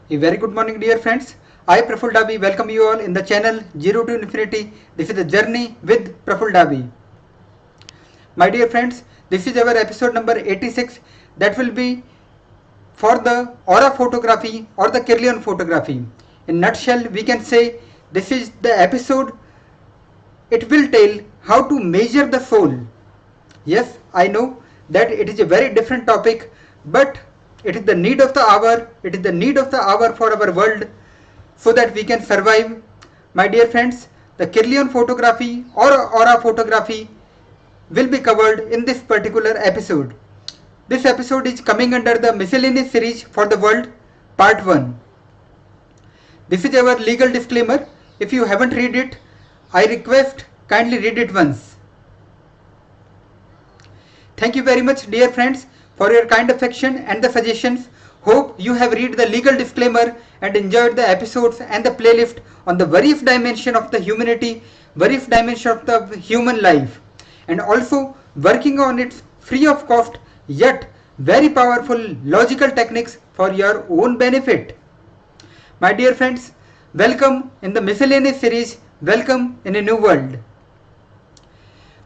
A very good morning, dear friends. I, Praful Dabi, welcome you all in the channel 0 to Infinity. This is the journey with Praful Dabi. My dear friends, this is our episode number 86 that will be for the aura photography or the Kirlian photography. In nutshell, we can say this is the episode. It will tell how to measure the soul. Yes, I know that it is a very different topic, but it is the need of the hour. It is the need of the hour for our world so that we can survive. My dear friends, the Kirlian photography or aura photography will be covered in this particular episode. This episode is coming under the Miscellaneous series for the world, Part 1. This is our legal disclaimer. If you haven't read it, I request kindly read it once. Thank you very much, dear friends, for your kind affection and the suggestions. Hope you have read the legal disclaimer and enjoyed the episodes and the playlist on the various dimension of the humanity, various dimension of the human life, and also working on its free of cost yet very powerful logical techniques for your own benefit. My dear friends, welcome in the Miscellaneous series. Welcome in a new world.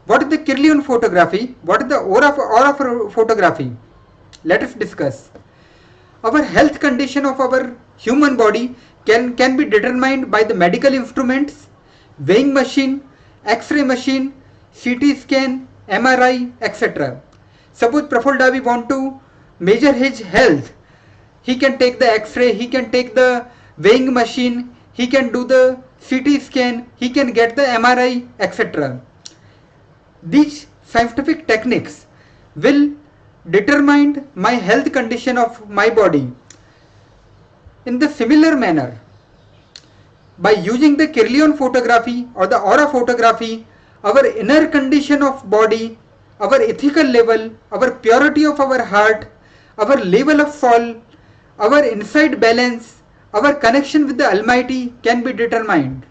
What is the Kirlian photography? What is the aura photography? Let us discuss. Our health condition of our human body can be determined by the medical instruments, weighing machine, X-ray machine, CT scan, MRI, etc. Suppose Praful Dabi want to measure his health. He can take the X-ray, he can take the weighing machine, he can do the CT scan, he can get the MRI, etc. These scientific techniques will determine my health condition of my body. In the similar manner, by using the Kirlian photography or the aura photography, our inner condition of body, our ethical level, our purity of our heart, our level of soul, our inside balance, our connection with the Almighty can be determined.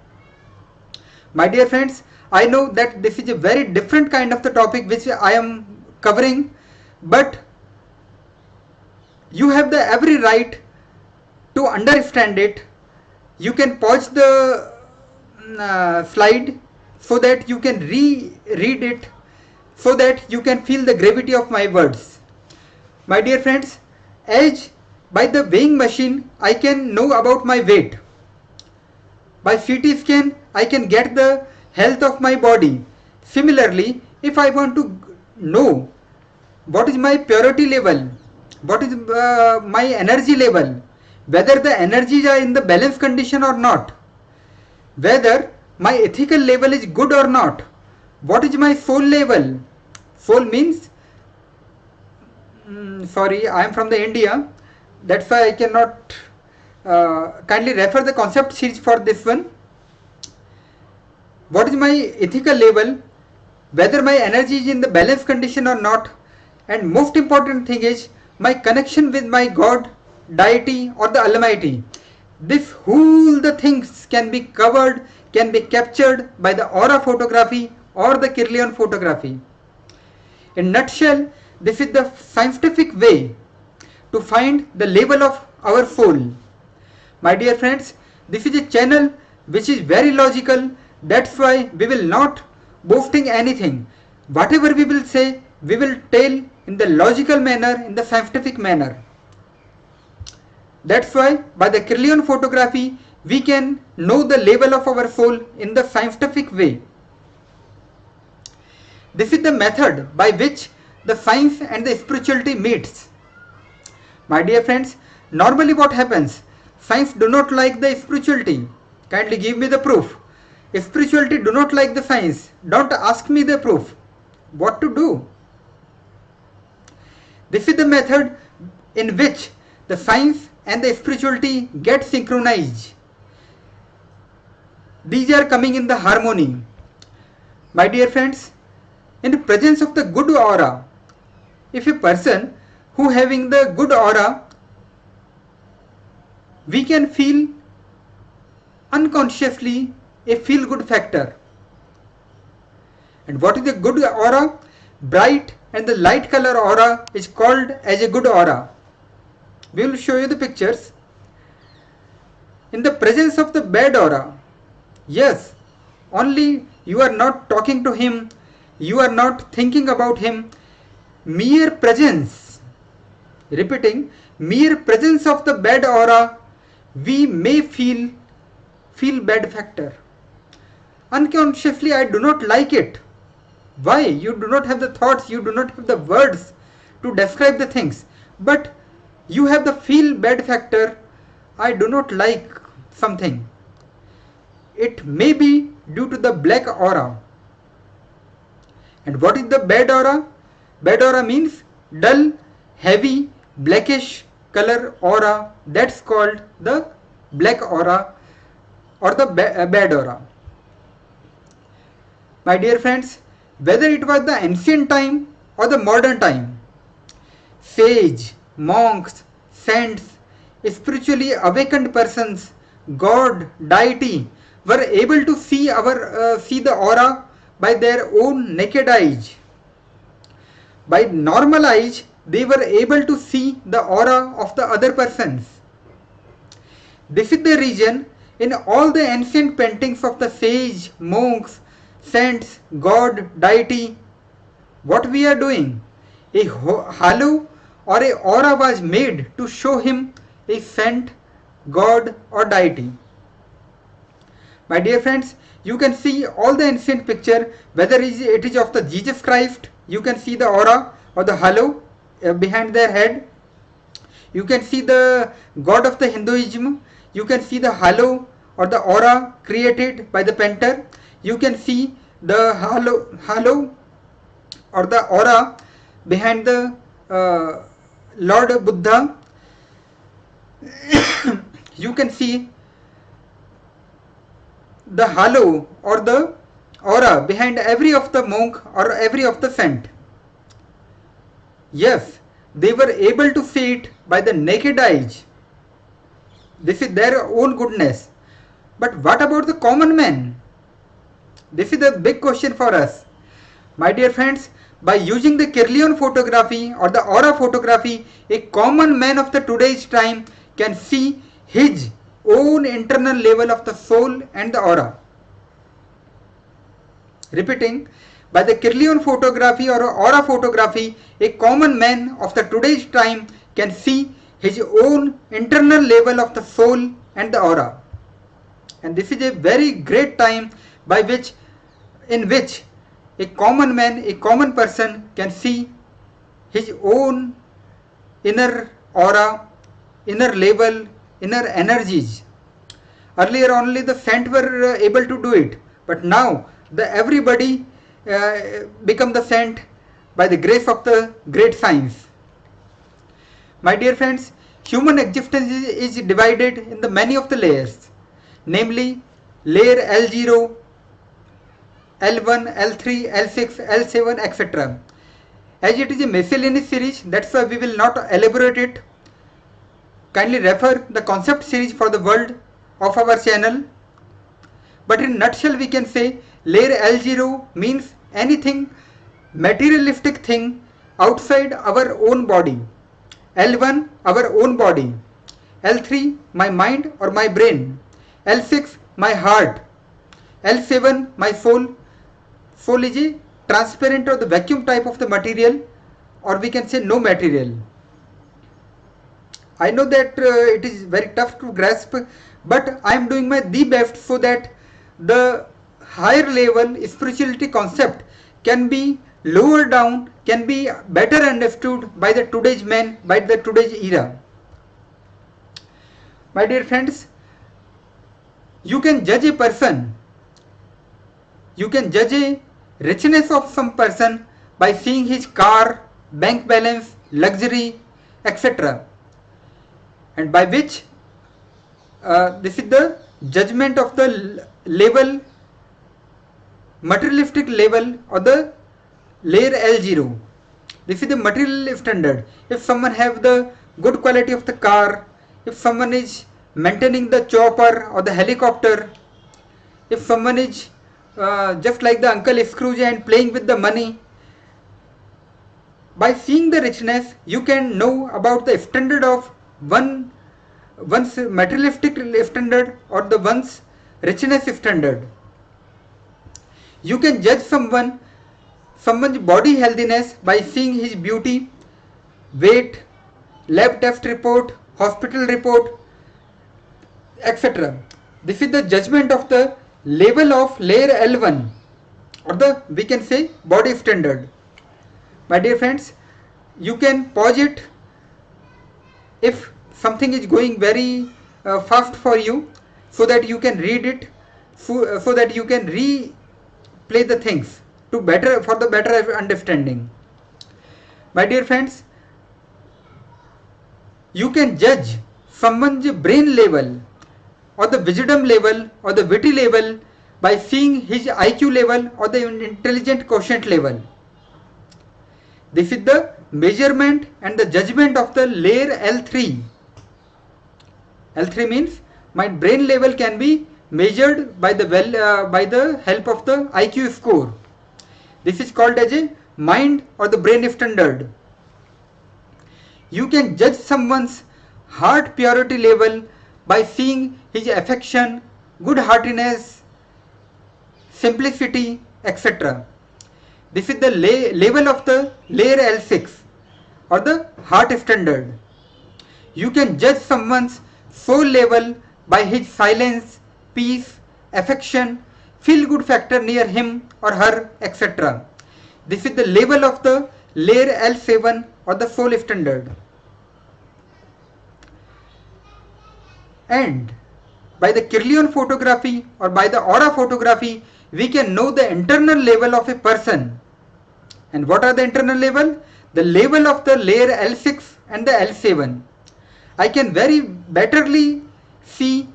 My dear friends, I know that this is a very different kind of the topic which I am covering, but you have the every right to understand it. You can pause the slide so that you can read it, so that you can feel the gravity of my words. My dear friends, as by the weighing machine I can know about my weight. By CT scan I can get the health of my body. Similarly, if I want to know what is my purity level, what is my energy level, whether the energies are in the balance condition or not, whether my ethical level is good or not, what is my soul level. Soul means, sorry, I am from the India, that's why I cannot kindly refer the concept series for this one. What is my ethical level, whether my energy is in the balance condition or not, and most important thing is my connection with my God, deity or the Almighty. This whole the things can be covered, can be captured by the aura photography or the Kirlian photography. In nutshell, this is the scientific way to find the level of our soul. My dear friends, this is a channel which is very logical. That's why we will not boasting anything. Whatever we will say, we will tell in the logical manner, in the scientific manner. That's why by the Kirlian photography, we can know the level of our soul in the scientific way. This is the method by which the science and the spirituality meets. My dear friends, normally what happens? Science do not like the spirituality. Kindly give me the proof. If spirituality do not like the science, don't ask me the proof. What to do? This is the method in which the science and the spirituality get synchronized. These are coming in the harmony. My dear friends, in the presence of the good aura, if a person who having the good aura, we can feel unconsciously a feel good factor. And what is a good aura? Bright and the light color aura is called as a good aura. We will show you the pictures. in the presence of the bad aura. Yes, only you are not talking to him, you are not thinking about him. Mere presence, repeating, mere presence of the bad aura, we may feel bad factor. Unconsciously, I do not like it. Why? You do not have the thoughts, you do not have the words to describe the things, but you have the feel bad factor. I do not like something. It may be due to the black aura. And what is the bad aura? Bad aura means dull, heavy, blackish color aura. That's called the black aura or the bad aura. My dear friends, whether it was the ancient time or the modern time, sage, monks, saints, spiritually awakened persons, God, deity were able to see the aura by their own naked eyes. By normal eyes, they were able to see the aura of the other persons. This is the reason in all the ancient paintings of the sage, monks, saints, God, deity, what we are doing? A halo or a aura was made to show him a saint, God or deity. My dear friends, you can see all the ancient picture, whether it is of the Jesus Christ, you can see the aura or the halo behind their head. You can see the God of the Hinduism, you can see the halo or the aura created by the painter. You can see the halo or the aura behind the Lord Buddha. You can see the halo or the aura behind every of the monk or every of the saint. Yes, they were able to see it by the naked eyes. This is their own goodness. But what about the common man? This is a big question for us. My dear friends, by using the Kirlian photography or the aura photography, a common man of the today's time can see his own internal level of the soul and the aura. Repeating, by the Kirlian photography or aura photography, a common man of the today's time can see his own internal level of the soul and the aura. And this is a very great time in which a common man, a common person can see his own inner aura, inner level, inner energies. Earlier only the saint were able to do it, but now everybody become the saint by the grace of the great science. My dear friends, human existence is divided in the many of the layers, namely layer L0, L1, L3, L6, L7, etc. As it is a miscellaneous series, that's why we will not elaborate it. Kindly refer the concept series for the world of our channel. But in nutshell we can say layer L0 means anything materialistic thing outside our own body. L1 our own body. L3 my mind or my brain. L6 my heart. L7 my soul. Soul is a transparent or the vacuum type of the material, or we can say no material. I know that it is very tough to grasp, but I am doing the best so that the higher level spirituality concept can be lowered down, can be better understood by the today's man, by the today's era. My dear friends, you can judge a person, you can judge a richness of some person by seeing his car, bank balance, luxury, etc. And by which this is the judgment of the level, materialistic level or the layer L0. This is the material standard. If someone have the good quality of the car, if someone is maintaining the chopper or the helicopter, if someone is just like the Uncle Scrooge and playing with the money, by seeing the richness you can know about the standard of one one's materialistic standard or the one's richness standard. You can judge someone's body healthiness by seeing his beauty, weight, lab test report, hospital report, etc. This is the judgment of the level of layer L1, or the we can say body standard. My dear friends, you can pause it if something is going very fast for you, so that you can read it, so that you can replay the things to better for the better understanding. My dear friends, you can judge someone's brain level or the wisdom level or the witty level by seeing his IQ level or the intelligent quotient level. This is the measurement and the judgment of the layer L3. L3 means my brain level can be measured by the help of the IQ score. This is called as a mind or the brain standard. You can judge someone's heart purity level by seeing his affection, good heartiness, simplicity, etc. This is the level of the layer L6 or the heart standard. You can judge someone's soul level by his silence, peace, affection, feel good factor near him or her, etc. This is the level of the layer L7 or the soul standard. And by the Kirlian photography or by the aura photography, we can know the internal level of a person. And what are the internal level? The level of the layer L6 and the L7. I can very betterly see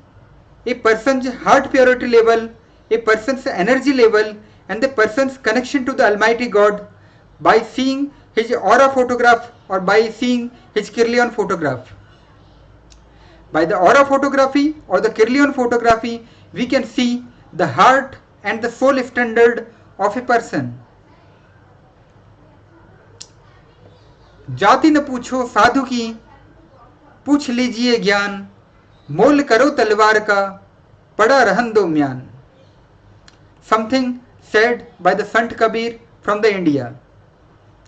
a person's heart purity level, a person's energy level, and the person's connection to the Almighty God by seeing his aura photograph or by seeing his Kirlian photograph. By the aura photography or the Kirlian photography, we can see the heart and the soul standard of a person. जाति न पूछो साधु की, पूछ लीजिए ज्ञान, मोल करो तलवार का, पड़ा रहन दो म्यान. Something said by the Sant Kabir from the India.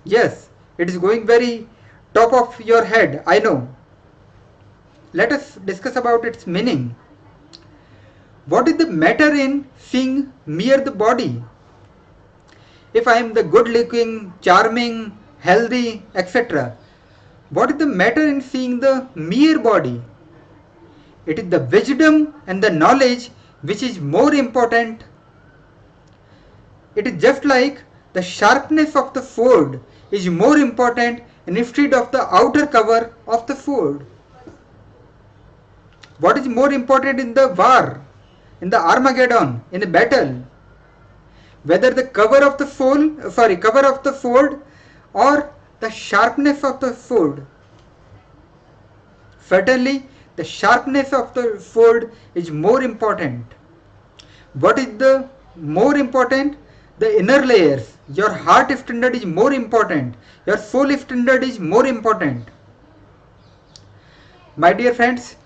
Yes, it is going very top of your head, I know. Let us discuss about its meaning. What is the matter in seeing mere the body? If I am the good looking, charming, healthy, etc., what is the matter in seeing the mere body? It is the wisdom and the knowledge which is more important. It is just like the sharpness of the sword is more important instead of the outer cover of the sword. What is more important in the war, in the Armageddon, in a battle? Whether the cover of the sword or the sharpness of the sword. Certainly, the sharpness of the sword is more important. What is the more important? The inner layers. Your heart standard is more important. Your soul standard is more important. My dear friends,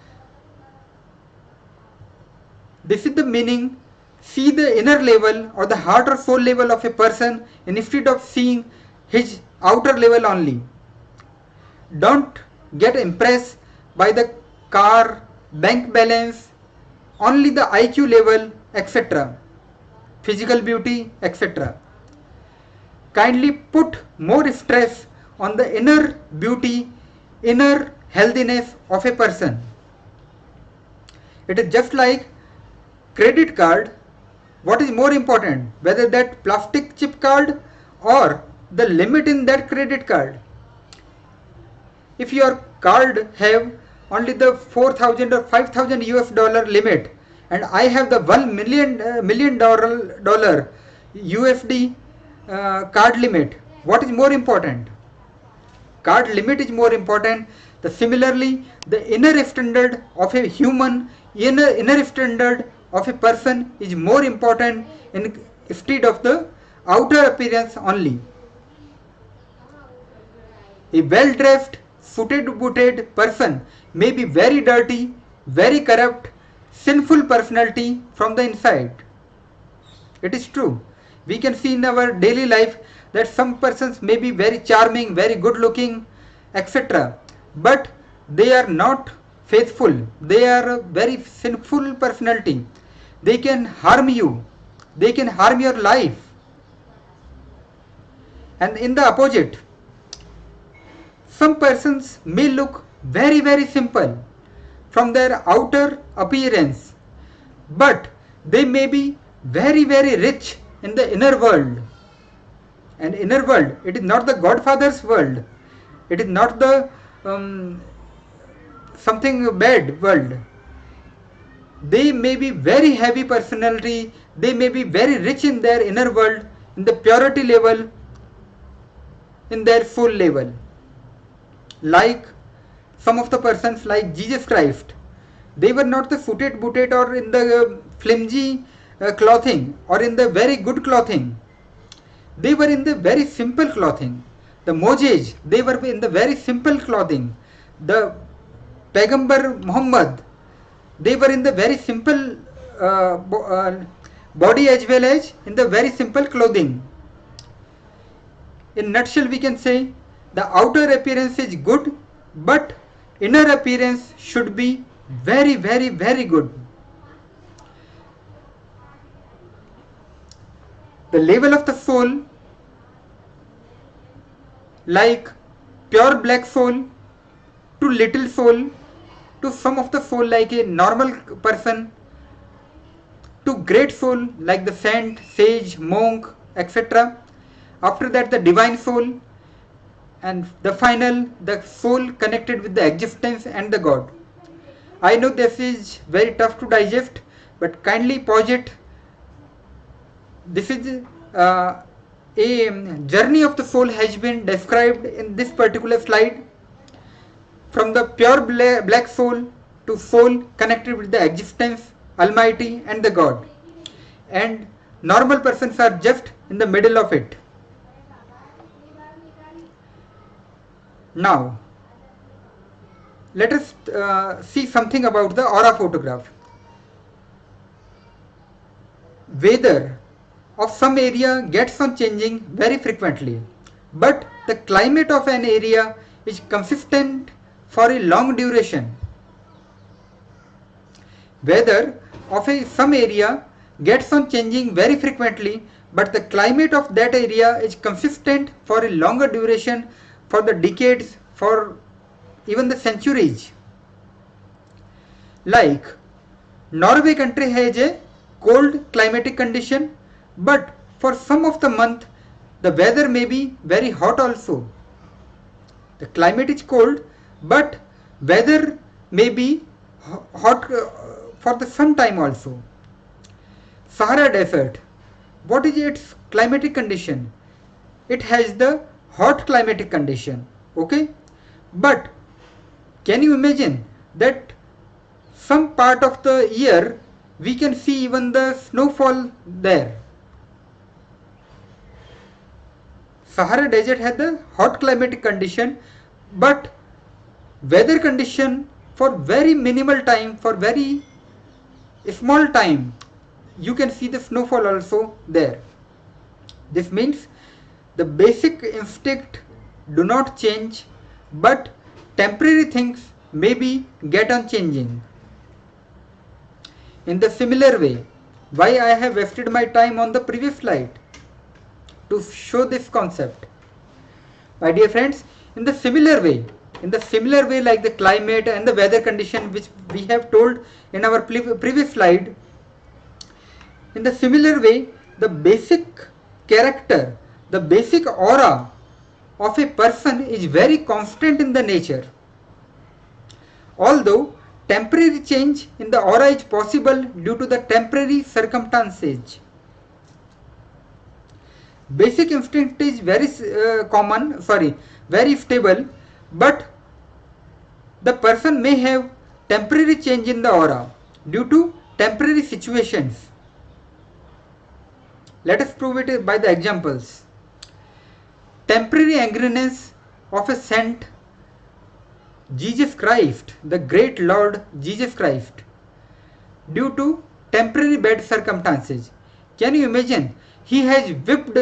this is the meaning. See the inner level or the heart or soul level of a person instead of seeing his outer level only. Don't get impressed by the car, bank balance, only the IQ level, etc. Physical beauty, etc. Kindly put more stress on the inner beauty, inner healthiness of a person. It is just like credit card. What is more important, whether that plastic chip card or the limit in that credit card? If your card have only the 4,000 or 5,000 US dollar limit, and I have the $1 million USD card limit, what is more important? Card limit is more important. Similarly, the inner standard of a human, inner standard of a person is more important instead of the outer appearance only. A well-dressed, suited-booted person may be very dirty very corrupt, sinful personality from the inside. It is true. We can see in our daily life that some persons may be very charming, very good looking, etc. But they are not faithful. They are a very sinful personality. They can harm you. They can harm your life. And in the opposite, some persons may look very, very simple from their outer appearance, but they may be very, very rich in the inner world. And inner world, it is not the Godfather's world. It is not the something bad world. They may be very heavy personality. They may be very rich in their inner world, in the purity level, in their soul level. Like some of the persons like Jesus Christ, they were not the suited booted or in the flimsy clothing or in the very good clothing. They were in the very simple clothing. The Moses, they were in the very simple clothing. The Pagambar Muhammad, they were in the very simple body as well as in the very simple clothing. In nutshell, we can say the outer appearance is good, but inner appearance should be very, very, very good. The level of the soul, like pure black soul to little soul to some of the soul like a normal person to great soul like the saint, sage, monk, etc. After that the divine soul, and the final, the soul connected with the existence and the God. I know this is very tough to digest, but kindly pause it. This is a journey of the soul has been described in this particular slide, from the pure black soul to soul connected with the existence, Almighty and the God. And normal persons are just in the middle of it. Now, let us see something about the aura photograph. Weather of some area gets on changing very frequently, but the climate of an area is consistent for a long duration. Weather of some area gets on changing very frequently, but the climate of that area is consistent for a longer duration, for the decades, for even the centuries. Like Norway country has a cold climatic condition, but for some of the month the weather may be very hot also. The climate is cold, but weather may be hot for the some time also. Sahara Desert, what is its climatic condition? It has the hot climatic condition, okay? But can you imagine that some part of the year we can see even the snowfall there? Sahara Desert has the hot climatic condition, but weather condition for very minimal time, for very small time, you can see the snowfall also there. This means the basic instinct do not change, but temporary things maybe get on changing. In the similar way, why I have wasted my time on the previous slide to show this concept. My dear friends, in the similar way like the climate and the weather condition which we have told in our previous slide, in the similar way the basic character, the basic aura of a person is very constant in the nature. Although temporary change in the aura is possible due to the temporary circumstances. Basic instinct is very very stable, but the person may have temporary change in the aura due to temporary situations. Let us prove it by the examples. Temporary angriness of a scent Jesus Christ, the great Lord Jesus Christ, due to temporary bad circumstances. Can you imagine? He has whipped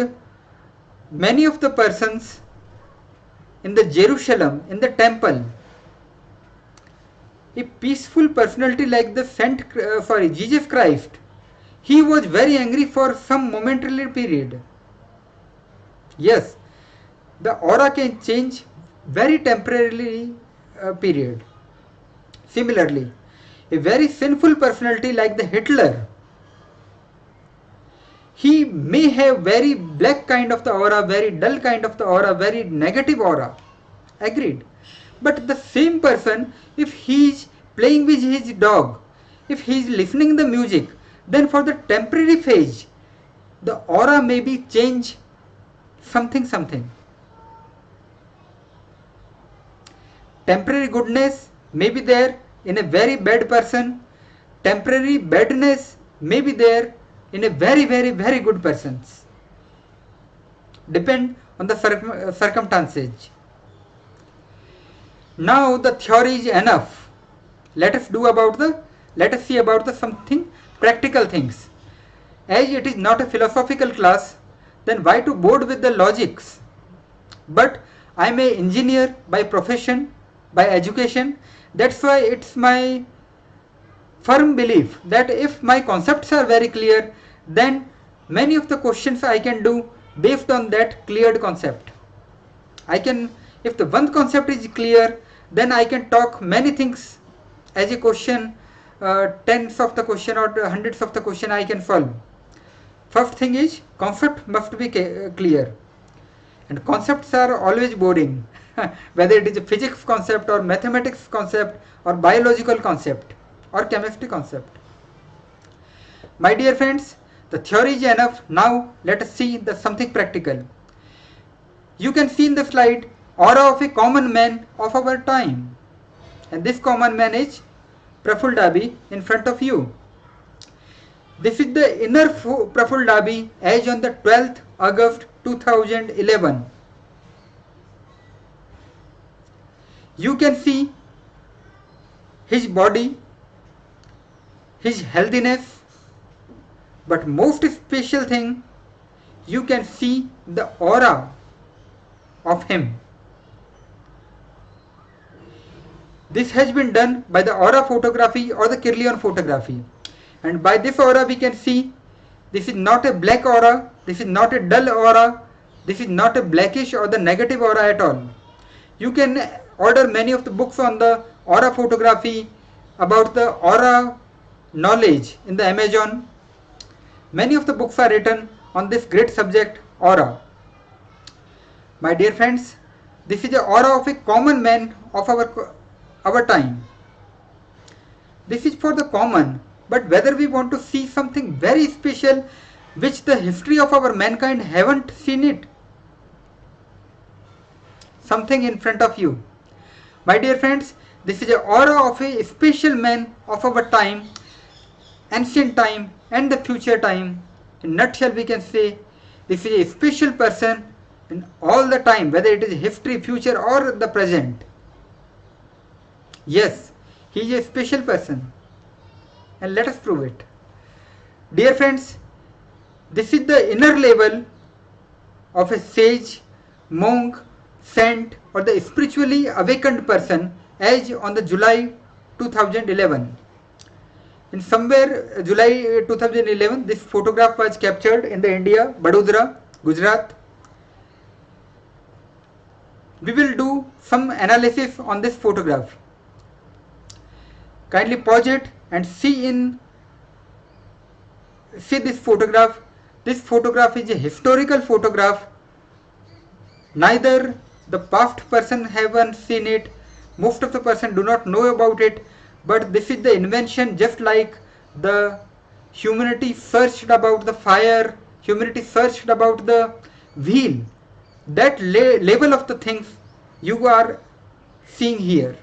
many of the persons in the Jerusalem, in the temple. A peaceful personality like the Jesus Christ, he was very angry for some momentary period. Yes, the aura can change very temporarily period. Similarly, a very sinful personality like the Hitler, he may have very black kind of the aura, very dull kind of the aura, very negative aura. Agreed. But the same person, if he is playing with his dog, if he is listening the music, then for the temporary phase, the aura may be change something. Temporary goodness may be there in a very bad person. Temporary badness may be there in a very good person. Depend on the circumstances. Now the theory is enough. Let us see about the something practical things. As it is not a philosophical class, then why to bore with the logics? But I am an engineer by profession, by education. That's why it's my firm belief that if my concepts are very clear, then many of the questions I can do based on that cleared concept. If the one concept is clear, then I can talk many things as a question, tens of the question or hundreds of the question I can solve. First thing is concept must be clear, and concepts are always boring whether it is a physics concept or mathematics concept or biological concept or chemistry concept. My dear friends, the theory is enough. Now let us see the something practical. You can see in the slide aura of a common man of our time, and this common man is Praful Dabi in front of you. This is the inner Praful Dabi as on the 12th August 2011. You can see his body, his healthiness, but most special thing, you can see the aura of him. This has been done by the aura photography or the Kirlian photography. And by this aura we can see this is not a black aura, this is not a dull aura, this is not a blackish or the negative aura at all. You can order many of the books on the aura photography, about the aura knowledge in the Amazon. Many of the books are written on this great subject, aura. My dear friends, this is the aura of a common man of our time. This is for the common, but whether we want to see something very special which the history of our mankind haven't seen it, something in front of you. My dear friends, this is the aura of a special man of our time, ancient time and the future time. In nutshell we can say this is a special person in all the time, whether it is history, future or the present. Yes, he is a special person, and let us prove it. Dear friends, this is the inner level of a sage, monk, saint or the spiritually awakened person as on the July 2011. In somewhere July 2011, this photograph was captured in the India, Vadodara, Gujarat. We will do some analysis on this photograph. Kindly pause it and see this photograph. This photograph is a historical photograph. Neither the past person haven't seen it, most of the person do not know about it, but this is the invention, just like the humanity searched about the fire, humanity searched about the wheel. That level of the things you are seeing here.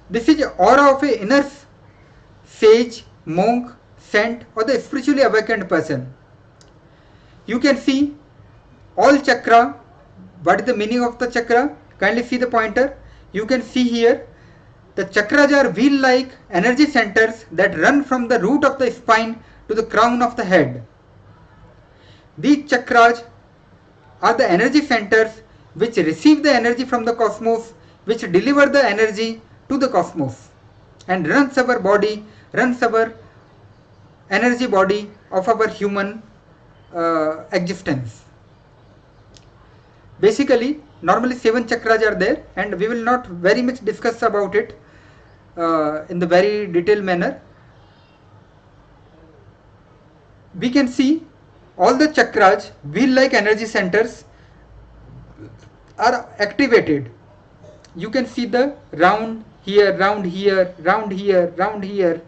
This is aura of a inner sage, monk, saint or the spiritually awakened person. You can see all chakra. What is the meaning of the chakra? Kindly see the pointer. You can see here the chakras are wheel-like energy centers that run from the root of the spine to the crown of the head. These chakras are the energy centers which receive the energy from the cosmos, which deliver the energy to the cosmos and runs our body, runs our energy body of our human existence. Basically, normally 7 chakras are there, and we will not very much discuss about it in the very detailed manner. We can see all the chakras, wheel-like energy centers, are activated. You can see the round here, round here, round here, round here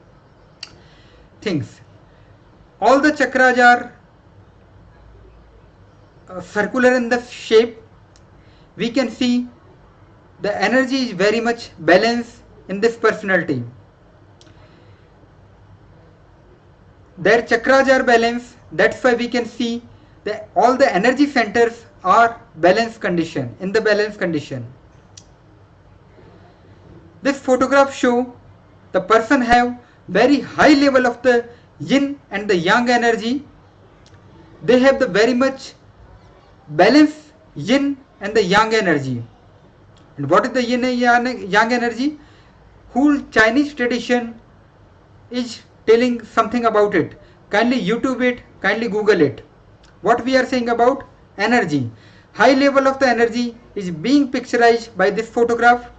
things. All the chakras are circular in the shape. We can see the energy is very much balanced in this personality. Their chakras are balanced. That's why we can see that all the energy centers are balanced condition, in the balanced condition. This photograph show the person have very high level of the yin and the yang energy. They have the very much balanced yin and the yang energy. And what is the yin and yang energy? Whole Chinese tradition is telling something about it. Kindly YouTube it, kindly Google it. What we are saying about energy. High level of the energy is being picturized by this photograph.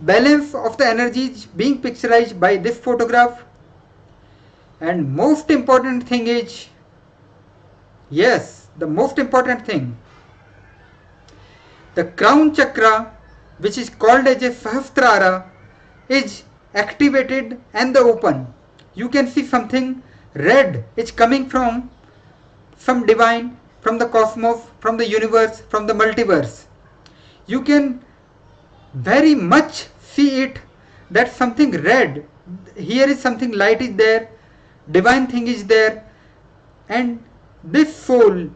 Balance of the energy is being picturized by this photograph. And most important thing is, yes, the most important thing, the crown chakra, which is called as a Sahasrara, is activated and the open. You can see something red is coming from some divine, from the cosmos, from the universe, from the multiverse. You can very much see it, that something red, here is something light is there, divine thing is there, and this soul,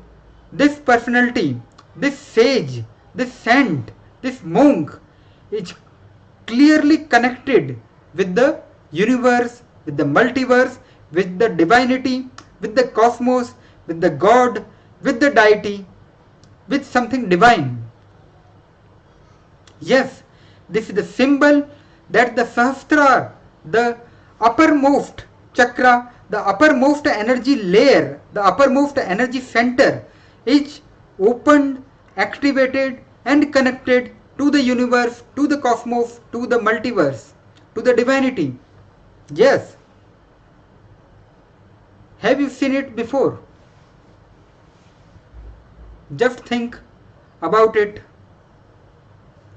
this personality, this sage, this saint, this monk is clearly connected with the universe, with the multiverse, with the divinity, with the cosmos, with the God, with the deity, with something divine. Yes, this is the symbol that the Sahasrara, the uppermost chakra, the uppermost energy layer, the uppermost energy center is opened, activated and connected to the universe, to the cosmos, to the multiverse, to the divinity. Yes. Have you seen it before? Just think about it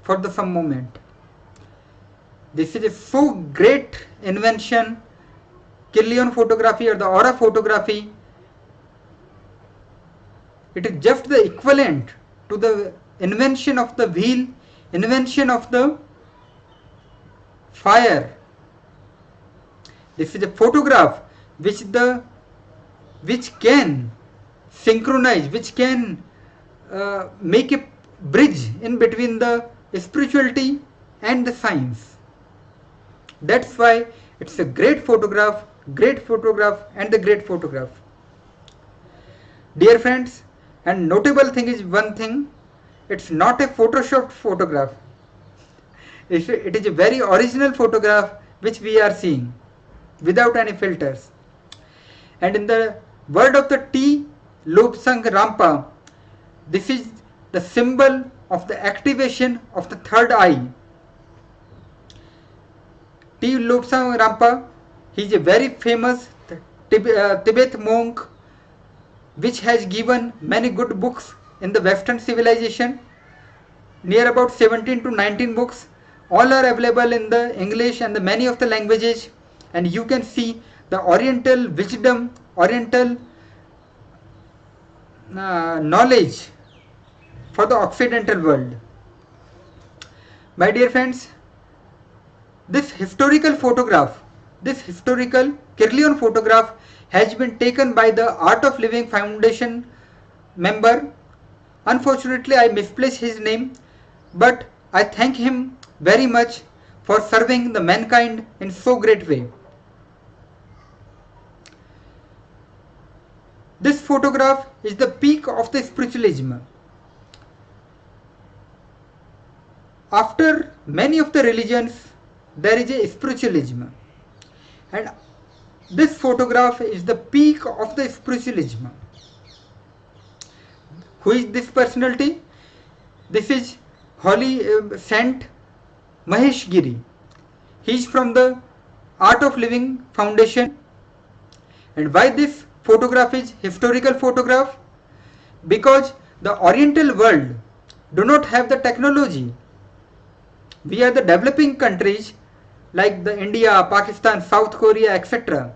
for some moment. This is a so great invention, Kirlian photography or the aura photography. It is just the equivalent to the invention of the wheel, invention of the fire. This is a photograph which can synchronize, which can make a bridge in between the spirituality and the science. That's why it's a great photograph and the great photograph. Dear friends, and notable thing is one thing, it's not a photoshopped photograph. It is a very original photograph which we are seeing without any filters. And in the word of the T. Lobsang Rampa, this is the symbol of the activation of the third eye. T. Lobsang Rampa, he is a very famous Tibet monk which has given many good books in the Western civilization, near about 17 to 19 books. All are available in the English and the many of the languages, and you can see the Oriental wisdom, Oriental knowledge for the Occidental world. My dear friends, this historical photograph, This historical Kirlian photograph has been taken by the Art of Living Foundation member. Unfortunately, I misplaced his name, but I thank him very much for serving the mankind in so great way. This photograph is the peak of the spiritualism. After many of the religions, there is a spiritualism, and this photograph is the peak of the spiritualism. Who is this personality? This is Holy Saint Mahesh Giri. He is from the Art of Living Foundation. And why this photograph is historical photograph? Because the Oriental world do not have the technology. We are the developing countries like the India, Pakistan, South Korea, etc.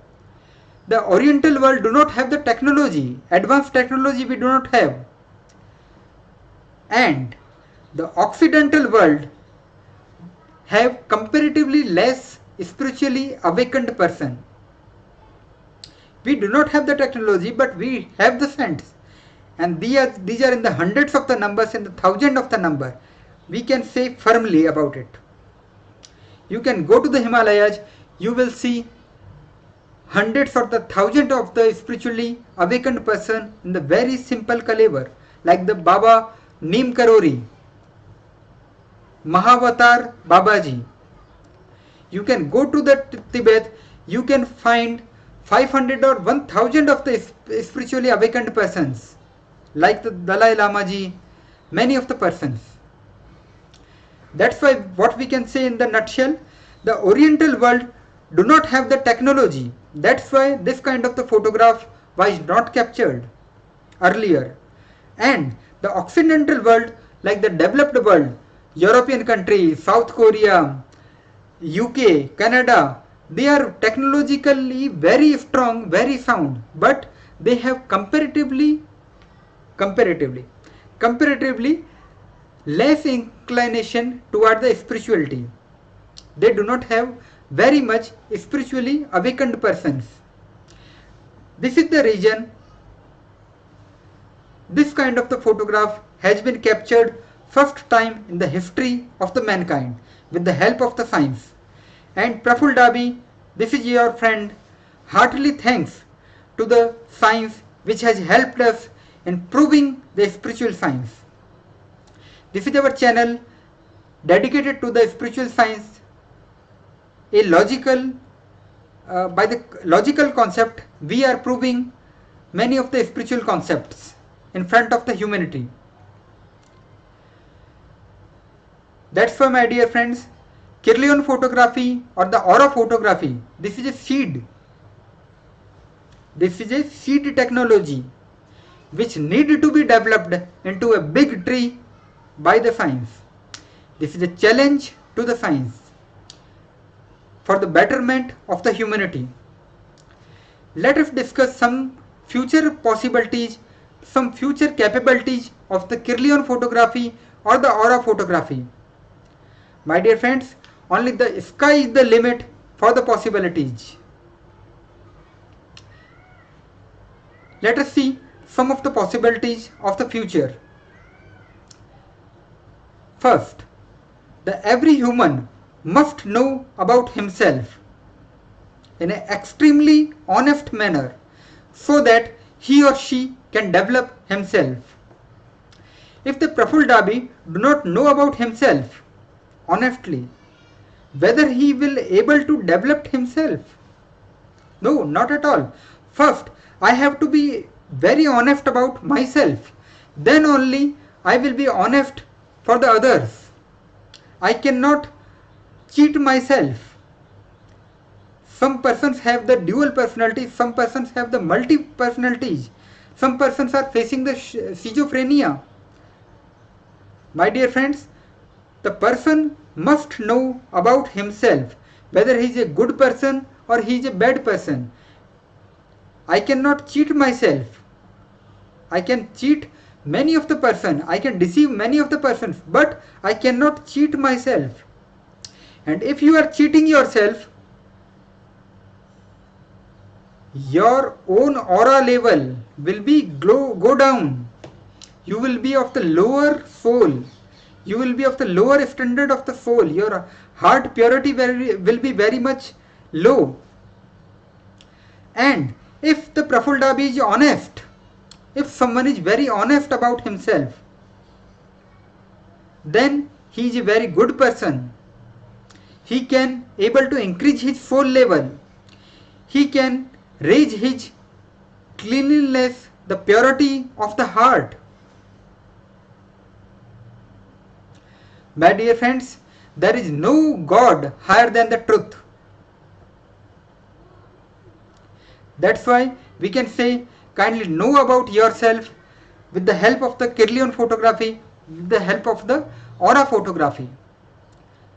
The Oriental world do not have the technology. Advanced technology we do not have. And the Occidental world have comparatively less spiritually awakened person. We do not have the technology, but we have the saints, and these are in the hundreds of the numbers and the thousand of the number. We can say firmly about it. You can go to the Himalayas, you will see hundreds or the thousands of the spiritually awakened person in the very simple caliber, like the Baba Neem Karori, Mahavatar Babaji. You can go to the Tibet, you can find 500 or 1000 of the spiritually awakened persons, like the Dalai Lama ji, many of the persons. That's why what we can say in the nutshell, the Oriental world do not have the technology. That's why this kind of the photograph was not captured earlier. And the Occidental world, like the developed world, European countries, South Korea, UK, Canada, they are technologically very strong, very sound, but they have comparatively less inclination toward the spirituality. They do not have very much spiritually awakened persons. This is the reason this kind of the photograph has been captured first time in the history of the mankind with the help of the science. And Praful Dabi, this is your friend, heartily thanks to the science which has helped us in proving the spiritual science. This is our channel dedicated to the spiritual science, a logical, by the logical concept, we are proving many of the spiritual concepts in front of the humanity. That's why, my dear friends, Kirlian photography or the aura photography, this is a seed. This is a seed technology which need to be developed into a big tree by the science. This is a challenge to the science for the betterment of the humanity. Let us discuss some future possibilities, some future capabilities of the Kirlian photography or the aura photography. My dear friends, only the sky is the limit for the possibilities. Let us see some of the possibilities of the future. First, every human must know about himself in an extremely honest manner so that he or she can develop himself. If the Praful Dabi do not know about himself honestly, whether he will able to develop himself? No, not at all. First, I have to be very honest about myself. Then only I will be honest for the others. I cannot cheat myself. Some persons have the dual personality, some persons have the multi personalities. Some persons are facing the schizophrenia. My dear friends, the person must know about himself, whether he is a good person or he is a bad person. I cannot cheat myself. I can cheat many of the person, I can deceive many of the persons, but I cannot cheat myself. And if you are cheating yourself, your own aura level will be go down. You will be of the lower soul. You will be of the lower standard of the soul. Your heart purity will be very much low. And if the Prafuldabi is honest, if someone is very honest about himself, then he is a very good person. He can able to increase his soul level. He can raise his cleanliness, the purity of the heart. My dear friends, there is no God higher than the truth. That's why we can say, kindly know about yourself with the help of the Kirlian photography, with the help of the aura photography.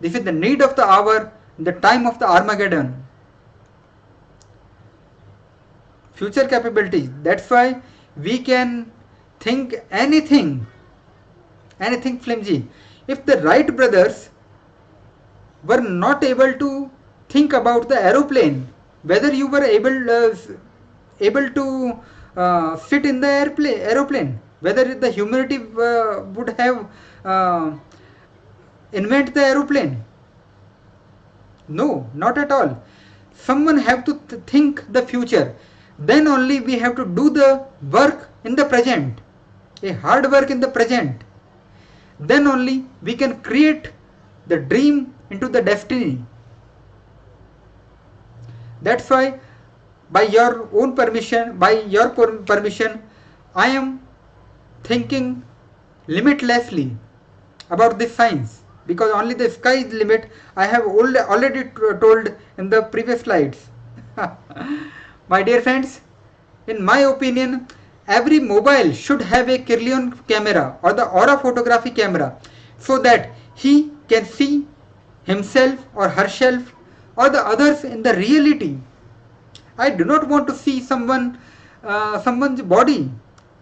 This is the need of the hour, the time of the Armageddon. Future capabilities. That's why we can think anything flimsy. If the Wright brothers were not able to think about the aeroplane, whether you were able to sit in the aeroplane, whether the humanity would have invent the aeroplane. No, not at all. Someone have to think the future. Then only we have to do the work in the present, a hard work in the present. Then only we can create the dream into the destiny. That's why by your permission, I am thinking limitlessly about this science, because only the sky is limit. I have already told in the previous slides. My dear friends, in my opinion, every mobile should have a Kirlian camera or the aura photography camera, so that he can see himself or herself or the others in the reality. I do not want to see someone's body,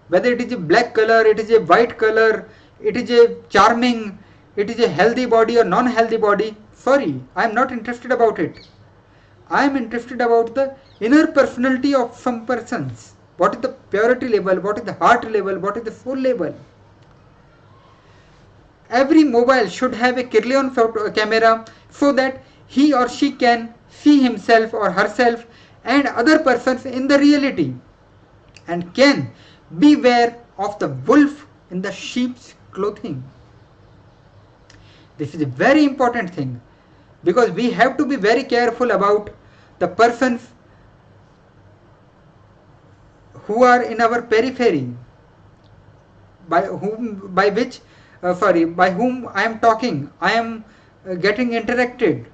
whether it is a black color, it is a white color, it is a charming, it is a healthy body or non-healthy body. Sorry, I am not interested about it. I am interested about the inner personality of some persons. What is the purity level, what is the heart level, what is the soul level. Every mobile should have a Kirlian camera, so that he or she can see himself or herself and other persons in the reality, and can beware of the wolf in the sheep's clothing. This is a very important thing, because we have to be very careful about the persons who are in our periphery, by whom I am talking, I am getting interacted.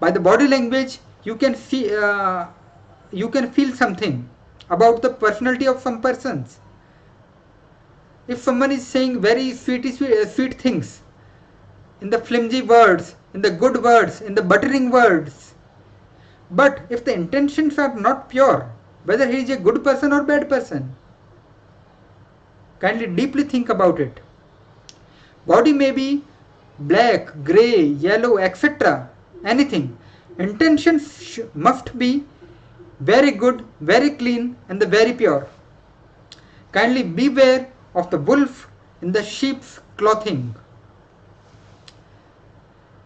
By the body language, you can see, you can feel something about the personality of some persons. If someone is saying very sweet things, in the flimsy words, in the good words, in the buttering words, but if the intentions are not pure, whether he is a good person or bad person, kindly deeply think about it. Body may be black, grey, yellow, etc. Anything. Intentions must be very good, very clean, and very pure. Kindly beware of the wolf in the sheep's clothing.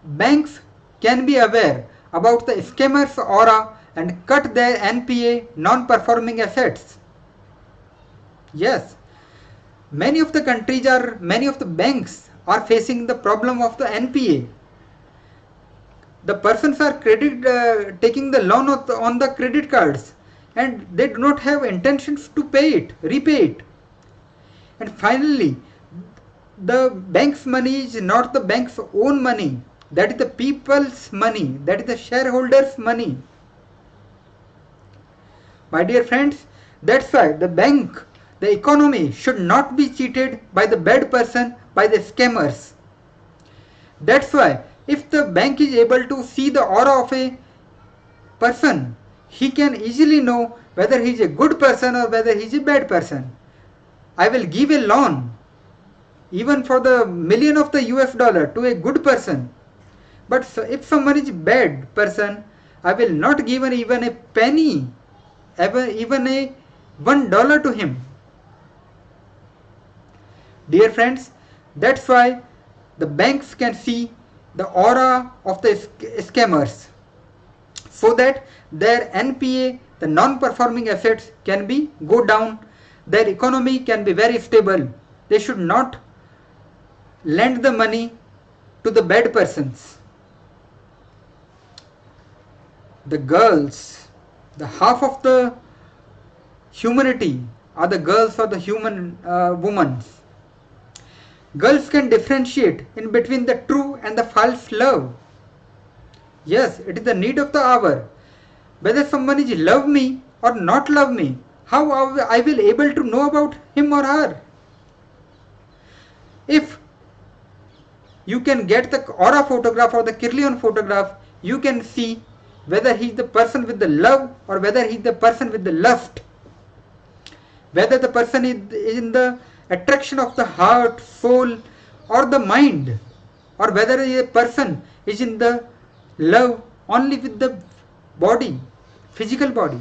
Banks can be aware about the scammer's aura and cut their NPA, non-performing assets. Yes, many of the banks are facing the problem of the NPA. The persons are taking the loan on the credit cards, and they do not have intentions to repay it. And finally, the bank's money is not the bank's own money. That is the people's money. That is the shareholders' money. My dear friends, that's why the bank, the economy should not be cheated by the bad person, by the scammers. That's why if the bank is able to see the aura of a person, he can easily know whether he is a good person or whether he is a bad person. I will give a loan, even for the million of the US dollar, to a good person. But if someone is a bad person, I will not give even a penny even a $1 to him. Dear friends, that's why the banks can see the aura of the scammers, so that their NPA, the non-performing assets, can be go down, their economy can be very stable. They should not lend the money to the bad persons. The girls, the half of the humanity are the girls or the human women. Girls can differentiate in between the true and the false love. Yes, it is the need of the hour. Whether someone is love me or not love me, how I will able to know about him or her? If you can get the aura photograph or the Kirlian photograph, you can see whether he is the person with the love or whether he is the person with the lust. Whether the person is in the attraction of the heart, soul or the mind, or whether a person is in the love only with the body, physical body.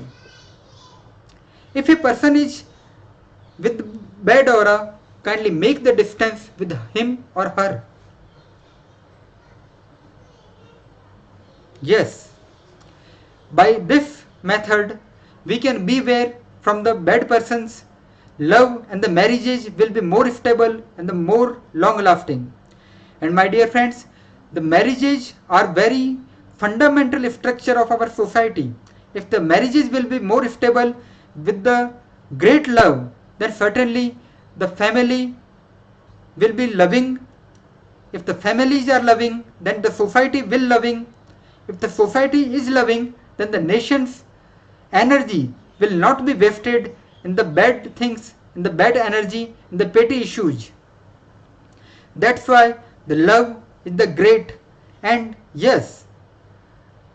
If a person is with bad aura, kindly make the distance with him or her. Yes, by this method we can beware from the bad persons. Love and the marriages will be more stable and the more long lasting. And my dear friends, the marriages are very fundamental structure of our society. If the marriages will be more stable with the great love, then certainly the family will be loving. If the families are loving, then the society will loving. If the society is loving, then the nation's energy will not be wasted in the bad things, in the bad energy, in the petty issues. That's why the love is the great. And yes,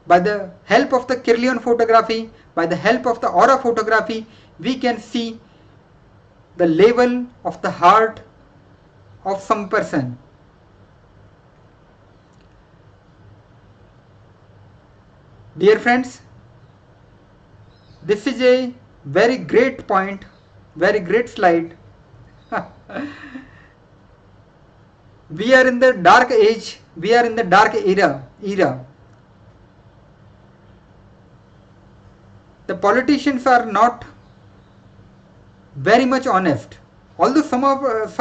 by the help of the Kirlian photography, by the help of the aura photography, we can see the level of the heart of some person. Dear friends, this is a very great point, very great slide. We are in the dark age, we are in the dark era. The politicians are not very much honest. Although some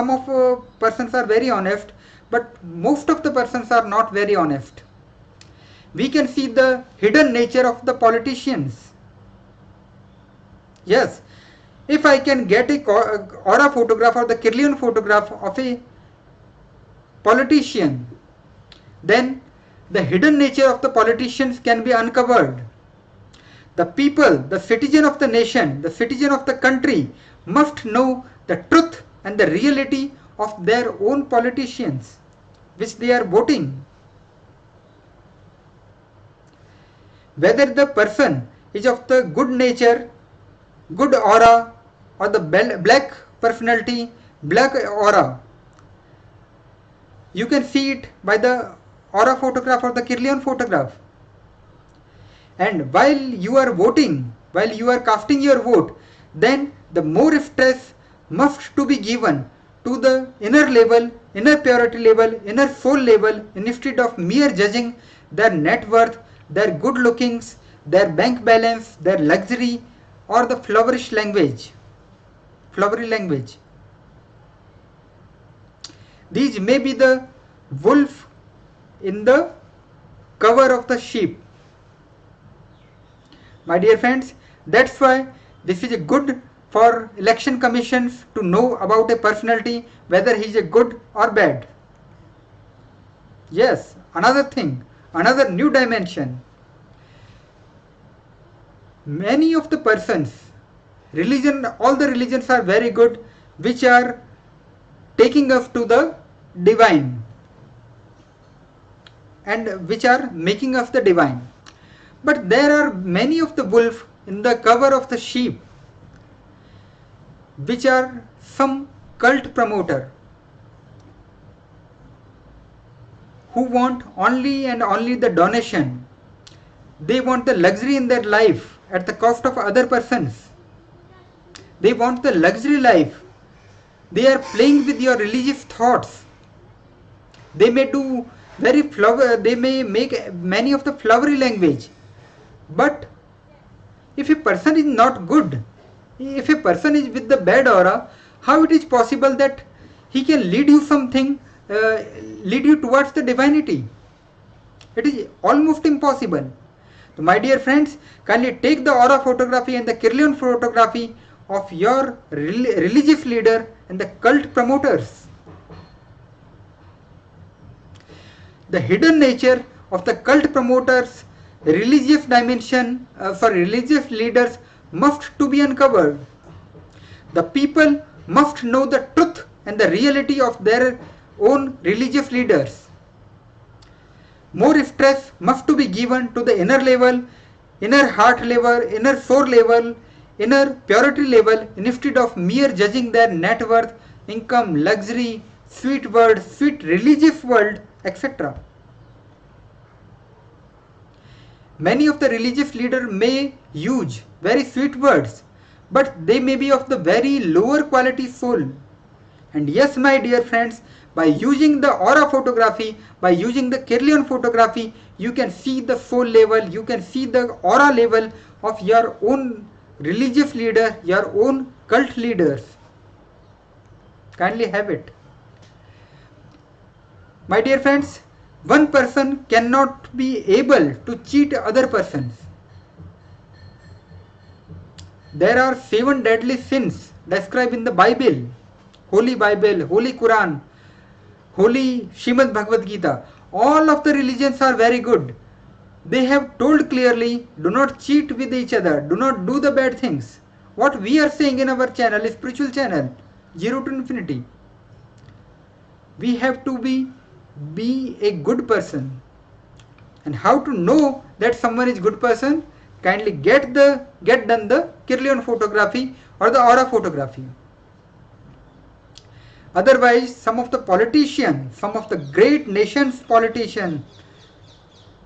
of persons are very honest, but most of the persons are not very honest. We can see the hidden nature of the politicians. Yes, if I can get a aura photograph or the Kirlian photograph of a politician, then the hidden nature of the politicians can be uncovered. The people, the citizen of the nation, the citizen of the country must know the truth and the reality of their own politicians which they are voting. Whether the person is of the good nature, good aura, or the black personality, black aura, you can see it by the aura photograph or the Kirlian photograph. And while you are voting, while you are casting your vote, then the more stress must to be given to the inner level, inner purity level, inner soul level, instead of mere judging their net worth, their good lookings, their bank balance, their luxury, or the flowery language. These may be the wolf in the cover of the sheep. My dear friends, that's why this is good for election commissions to know about a personality, whether he is a good or bad. Yes, another thing, another new dimension. Many of the persons, all the religions are very good, which are taking us to the divine and which are making us the divine. But there are many of the wolf in the cover of the sheep, which are some cult promoter who want only and only the donation. They want the luxury in their life at the cost of other persons. They want the luxury life. They are playing with your religious thoughts. They may do they may make many of the flowery language. But if a person is not good, if a person is with the bad aura, how it is possible that he can lead you lead you towards the divinity? It is almost impossible. So my dear friends, kindly take the aura photography and the Kirlian photography of your religious leader and the cult promoters. The hidden nature of the cult promoters, religious dimension for religious leaders must to be uncovered. The people must know the truth and the reality of their own religious leaders. More stress must to be given to the inner level, inner heart level, inner soul level, inner purity level, instead of mere judging their net worth, income, luxury, sweet words, sweet religious world, etc. Many of the religious leaders may use very sweet words, but they may be of the very lower quality soul. And yes, my dear friends, by using the aura photography, by using the Kirlian photography, you can see the soul level, you can see the aura level of your own religious leader, your own cult leaders. Kindly have it. My dear friends, one person cannot be able to cheat other persons. There are 7 deadly sins described in the Bible, Holy Bible, Holy Quran, Holy Srimad Bhagavad Gita. All of the religions are very good. They have told clearly, do not cheat with each other, do not do the bad things. What we are saying in our channel is spiritual channel, 0 to infinity. We have to be a good person. And how to know that someone is good person? Kindly get done the Kirlian photography or the aura photography. Otherwise, some of the politicians, some of the great nations politicians,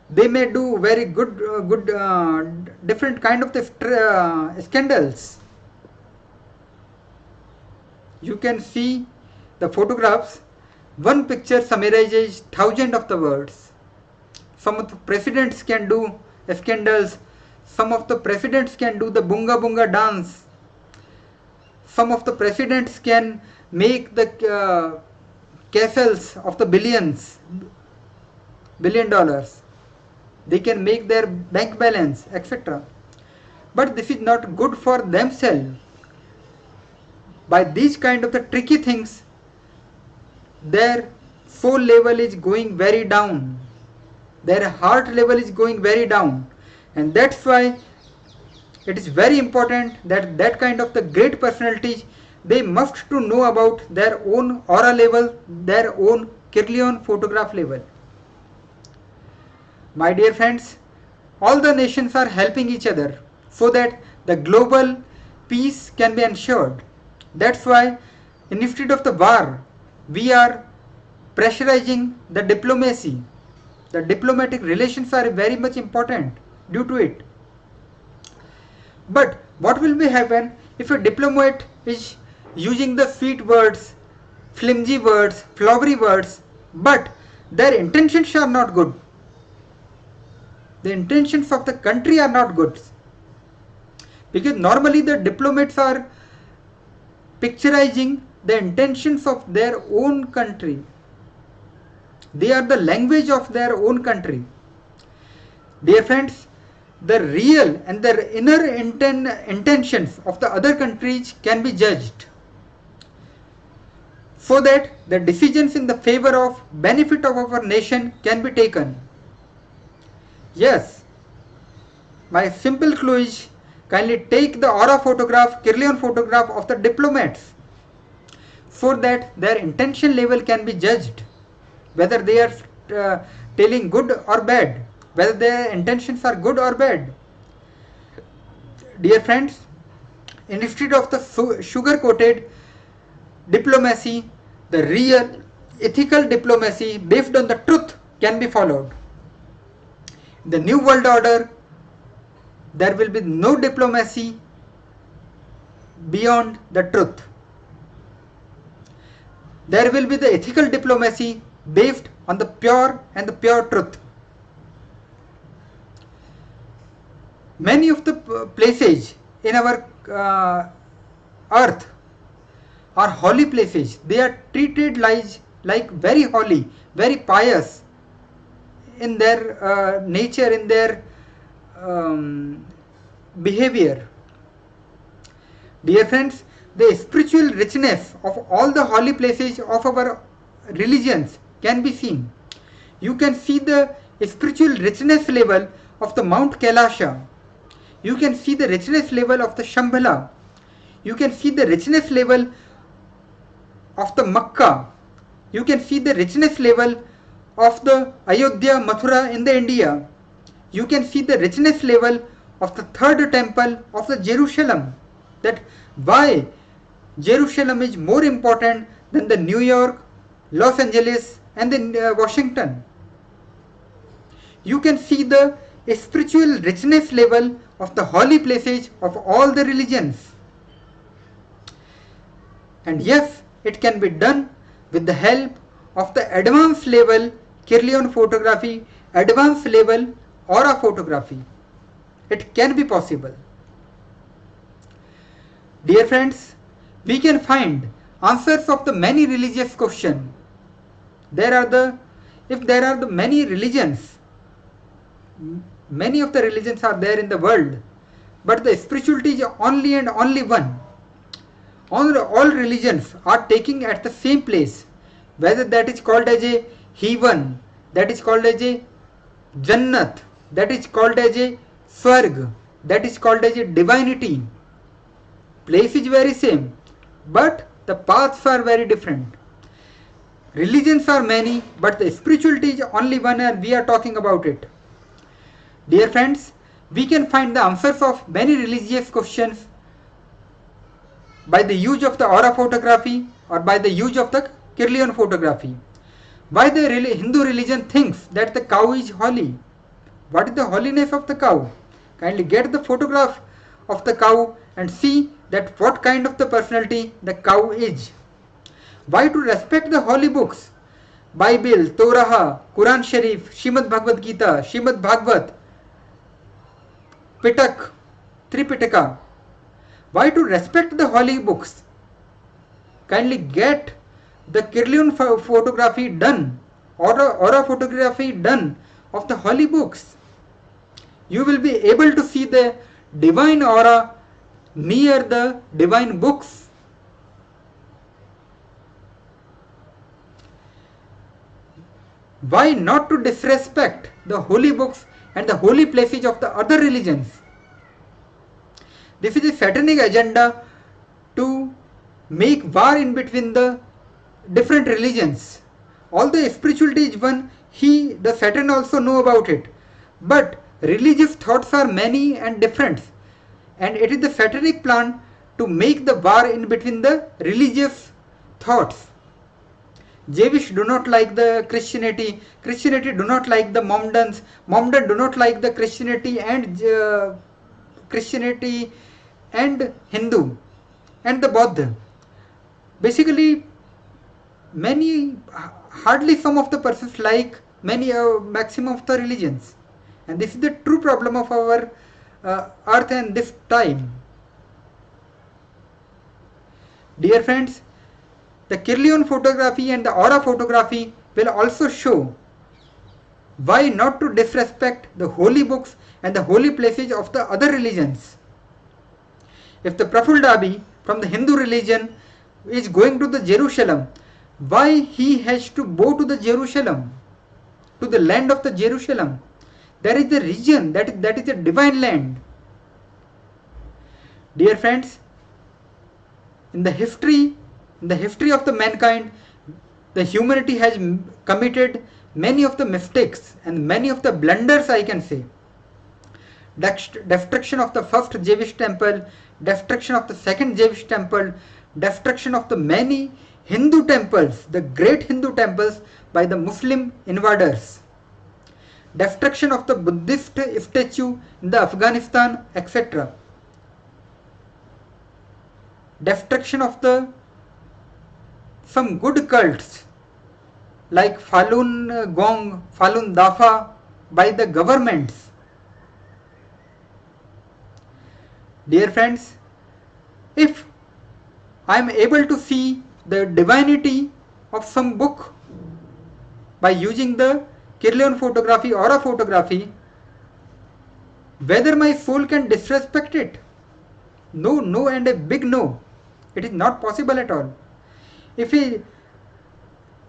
they may do very good different kind of the scandals. You can see the photographs. One picture summarizes thousands of the words. Some of the presidents can do scandals. Some of the presidents can do the bunga bunga dance. Some of the presidents can make the castles of the $billion. They can make their bank balance, etc. But this is not good for themselves. By these kind of the tricky things, their soul level is going very down. Their heart level is going very down. And that's why it is very important that that kind of the great personalities, they must to know about their own aura level, their own Kirlian photograph level. My dear friends, all the nations are helping each other so that the global peace can be ensured. That's why instead of the war, we are pressurizing the diplomacy. The diplomatic relations are very much important due to it. But what will be happen if a diplomat is using the sweet words, flimsy words, flowery words, but their intentions are not good? The intentions of the country are not good. Because normally the diplomats are picturizing the intentions of their own country. They are the language of their own country. Dear friends, the real and the inner intentions of the other countries can be judged, so that the decisions in the favor of benefit of our nation can be taken. Yes, my simple clue is, kindly take the aura photograph, Kirlian photograph of the diplomats, so that their intention level can be judged, whether they are telling good or bad, whether their intentions are good or bad. Dear friends, instead of the sugar-coated diplomacy, the real ethical diplomacy based on the truth can be followed. The new world order, there will be no diplomacy beyond the truth. There will be the ethical diplomacy based on the pure and the pure truth. Many of the places in our earth are holy places. They are treated like very holy, very pious in their nature, in their behavior. Dear friends, the spiritual richness of all the holy places of our religions can be seen. You can see the spiritual richness level of the Mount Kailasha. You can see the richness level of the Shambhala. You can see the richness level of the Makkah. You can see the richness level of the Ayodhya, Mathura in the India. You can see the richness level of the third temple of the Jerusalem. That why Jerusalem is more important than the New York, Los Angeles and the Washington. You can see the spiritual richness level of the holy places of all the religions. And yes, it can be done with the help of the advanced level Kirlian photography, advanced level aura photography. It can be possible. Dear friends, we can find answers of the many religious questions. If there are the many religions, many of the religions are there in the world, but the spirituality is only and only one. All religions are taking at the same place, whether that is called as a heaven, that is called as a Jannat, that is called as a Swarg, that is called as a divinity. Place is very same, but the paths are very different. Religions are many, but the spirituality is only one, and we are talking about it. Dear friends, we can find the answers of many religious questions by the use of the aura photography or by the use of the Kirlian photography. Why the Hindu religion thinks that the cow is holy? What is the holiness of the cow? Kindly get the photograph of the cow and see that what kind of the personality the cow is. Why to respect the holy books? Bible, Torah, Quran Sharif, Shrimad Bhagavad Gita, Shrimad Bhagavad, Pitak, Tripitaka. Why to respect the holy books? Kindly get the Kirlian photography done, aura photography done of the holy books. You will be able to see the divine aura near the divine books. Why not to disrespect the holy books and the holy places of the other religions? This is a satanic agenda to make war in between the different religions. Although spirituality is one, the Satan also know about it. But religious thoughts are many and different. And it is the satanic plan to make the war in between the religious thoughts. Jewish do not like the Christianity. Christianity do not like the Mohammedans. Mohammedan do not like the Christianity and Hindu and the Buddha. Basically, hardly some of the persons like maximum of the religions. And this is the true problem of our earth and this time. Dear friends, the Kirlian photography and the aura photography will also show why not to disrespect the holy books and the holy places of the other religions. If the Praful Dabi from the Hindu religion is going to the Jerusalem, why he has to go to the Jerusalem, to the land of the Jerusalem? There is a region that is a divine land. Dear friends, in the history of the mankind, the humanity has committed many of the mistakes and many of the blunders, I can say. Destruction of the first Jewish temple, destruction of the second Jewish temple, destruction of the many Hindu temples, the great Hindu temples by the Muslim invaders. destruction of the Buddhist statue in the Afghanistan, etc. Destruction of the some good cults like Falun Gong, Falun Dafa by the governments. Dear friends, if I am able to see the divinity of some book by using the Kirlian photography or a photography, whether my soul can disrespect it? No, no, and a big no. It is not possible at all. If a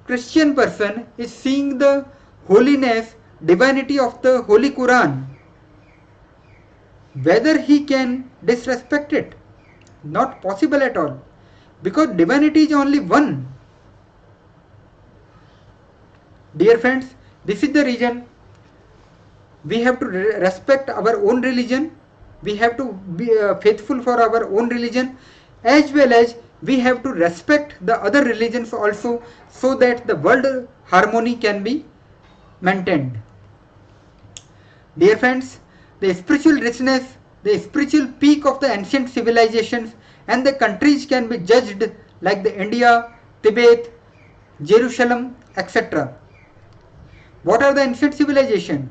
Christian person is seeing the holiness, divinity of the Holy Quran, whether he can disrespect it? Not possible at all. Because divinity is only one. Dear friends, this is the reason we have to respect our own religion. We have to be faithful for our own religion, as well as we have to respect the other religions also, so that the world harmony can be maintained. Dear friends, the spiritual richness, the spiritual peak of the ancient civilizations and the countries can be judged like the India, Tibet, Jerusalem, etc. What are the ancient civilizations?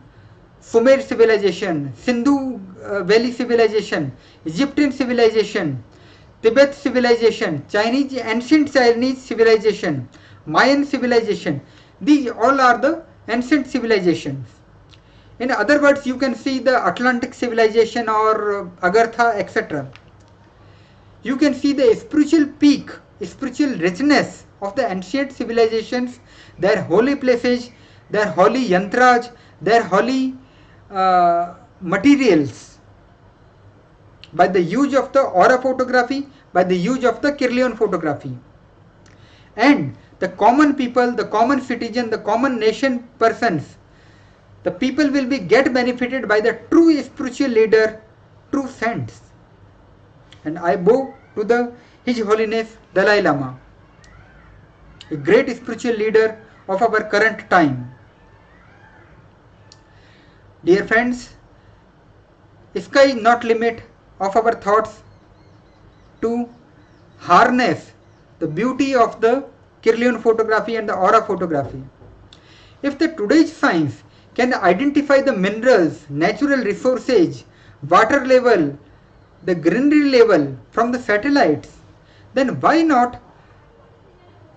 Sumer civilization, Sindhu Valley civilization, Egyptian civilization, Tibet civilization, ancient Chinese civilization, Mayan civilization. These all are the ancient civilizations. In other words, you can see the Atlantic civilization or Agartha, etc. You can see the spiritual peak, spiritual richness of the ancient civilizations, their holy places, their holy yantras, their holy materials, by the use of the aura photography, by the use of the Kirlian photography. And the common people, the common citizen, the common nation persons, the people will be get benefited by the true spiritual leader, true saints. And I bow to His Holiness Dalai Lama, a great spiritual leader of our current time. Dear friends, sky is not limit of our thoughts to harness the beauty of the Kirlian photography and the aura photography. If the today's science can identify the minerals, natural resources, water level, the greenery level from the satellites, then why not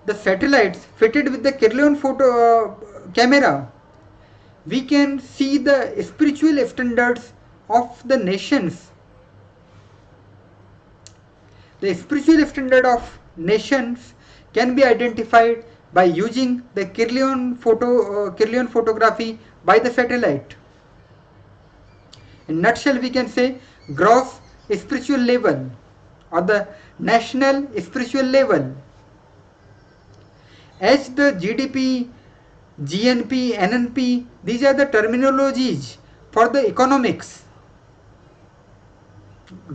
the satellites fitted with the Kirlian photo camera? We can see the spiritual standards of the nations. The spiritual standard of nations can be identified by using the Kirlian photography by the satellite. In nutshell, we can say gross spiritual level or the national spiritual level. As the GDP, GNP, NNP, these are the terminologies for the economics,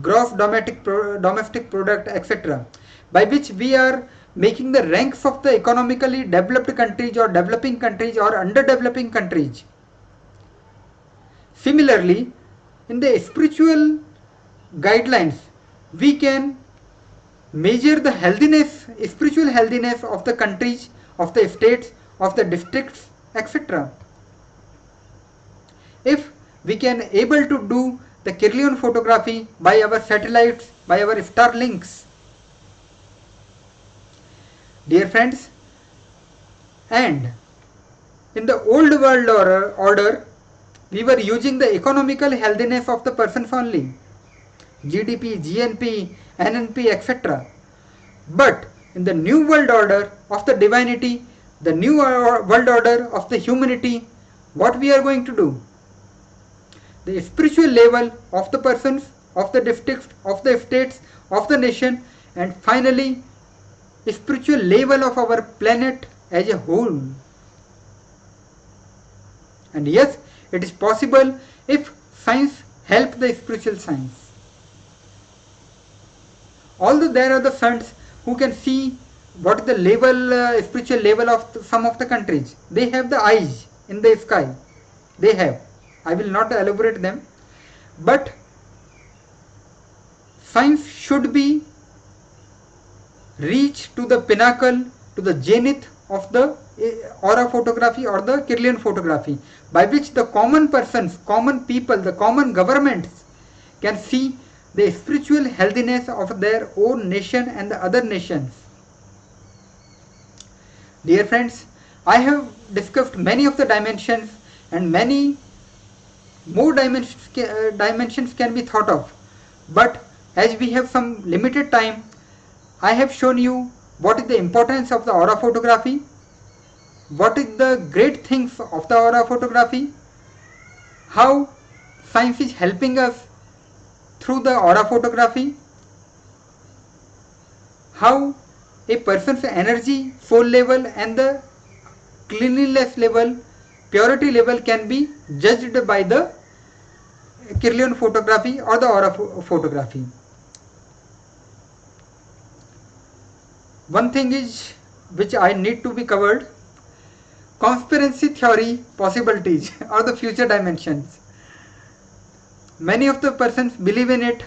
gross domestic product, etc., by which we are making the ranks of the economically developed countries or developing countries or underdeveloping countries. Similarly, in the spiritual guidelines, we can measure the healthiness, spiritual healthiness of the countries, of the states, of the districts, etc. If we can able to do the Kirlian photography by our satellites, by our star links. Dear friends, and in the old world order, we were using the economical healthiness of the persons only, GDP, GNP, NNP, etc. But in the new world order of the divinity, the new world order of the humanity, what we are going to do? The spiritual level of the persons, of the districts, of the states, of the nation, and finally spiritual level of our planet as a whole. And yes, it is possible if science help the spiritual science. Although there are the saints who can see what is the level, spiritual level of some of the countries. They have the eyes in the sky. they have. I will not elaborate them, but science should be reach to the pinnacle, to the zenith of the aura photography or the Kirlian photography, by which the common persons, common people, the common governments can see the spiritual healthiness of their own nation and the other nations. Dear friends, I have discussed many of the dimensions, and many more dimensions can be thought of. But as we have some limited time, I have shown you what is the importance of the aura photography, what is the great things of the aura photography, how science is helping us through the aura photography, how a person's energy, soul level and the cleanliness level, purity level can be judged by the Kirlian photography or the aura photography. One thing is which I need to be covered: conspiracy theory possibilities or the future dimensions. Many of the persons believe in it,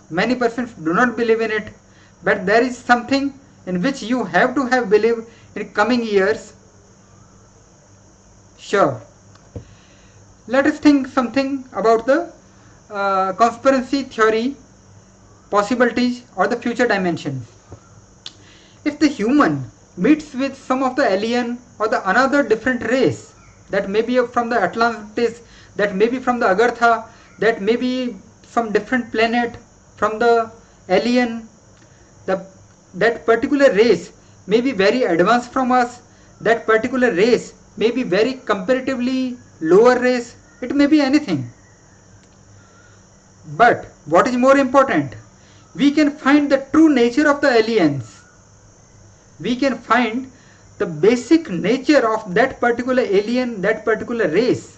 many persons do not believe in it, but there is something in which you have to have belief in coming years. Sure. Let us think something about the conspiracy theory possibilities or the future dimensions. If the human meets with some of the alien or the another different race, that may be from the Atlantis, that may be from the Agartha, that may be some different planet from the alien, that particular race may be very advanced from us, that particular race may be very comparatively lower race, it may be anything. But what is more important, we can find the true nature of the aliens. We can find the basic nature of that particular alien, that particular race,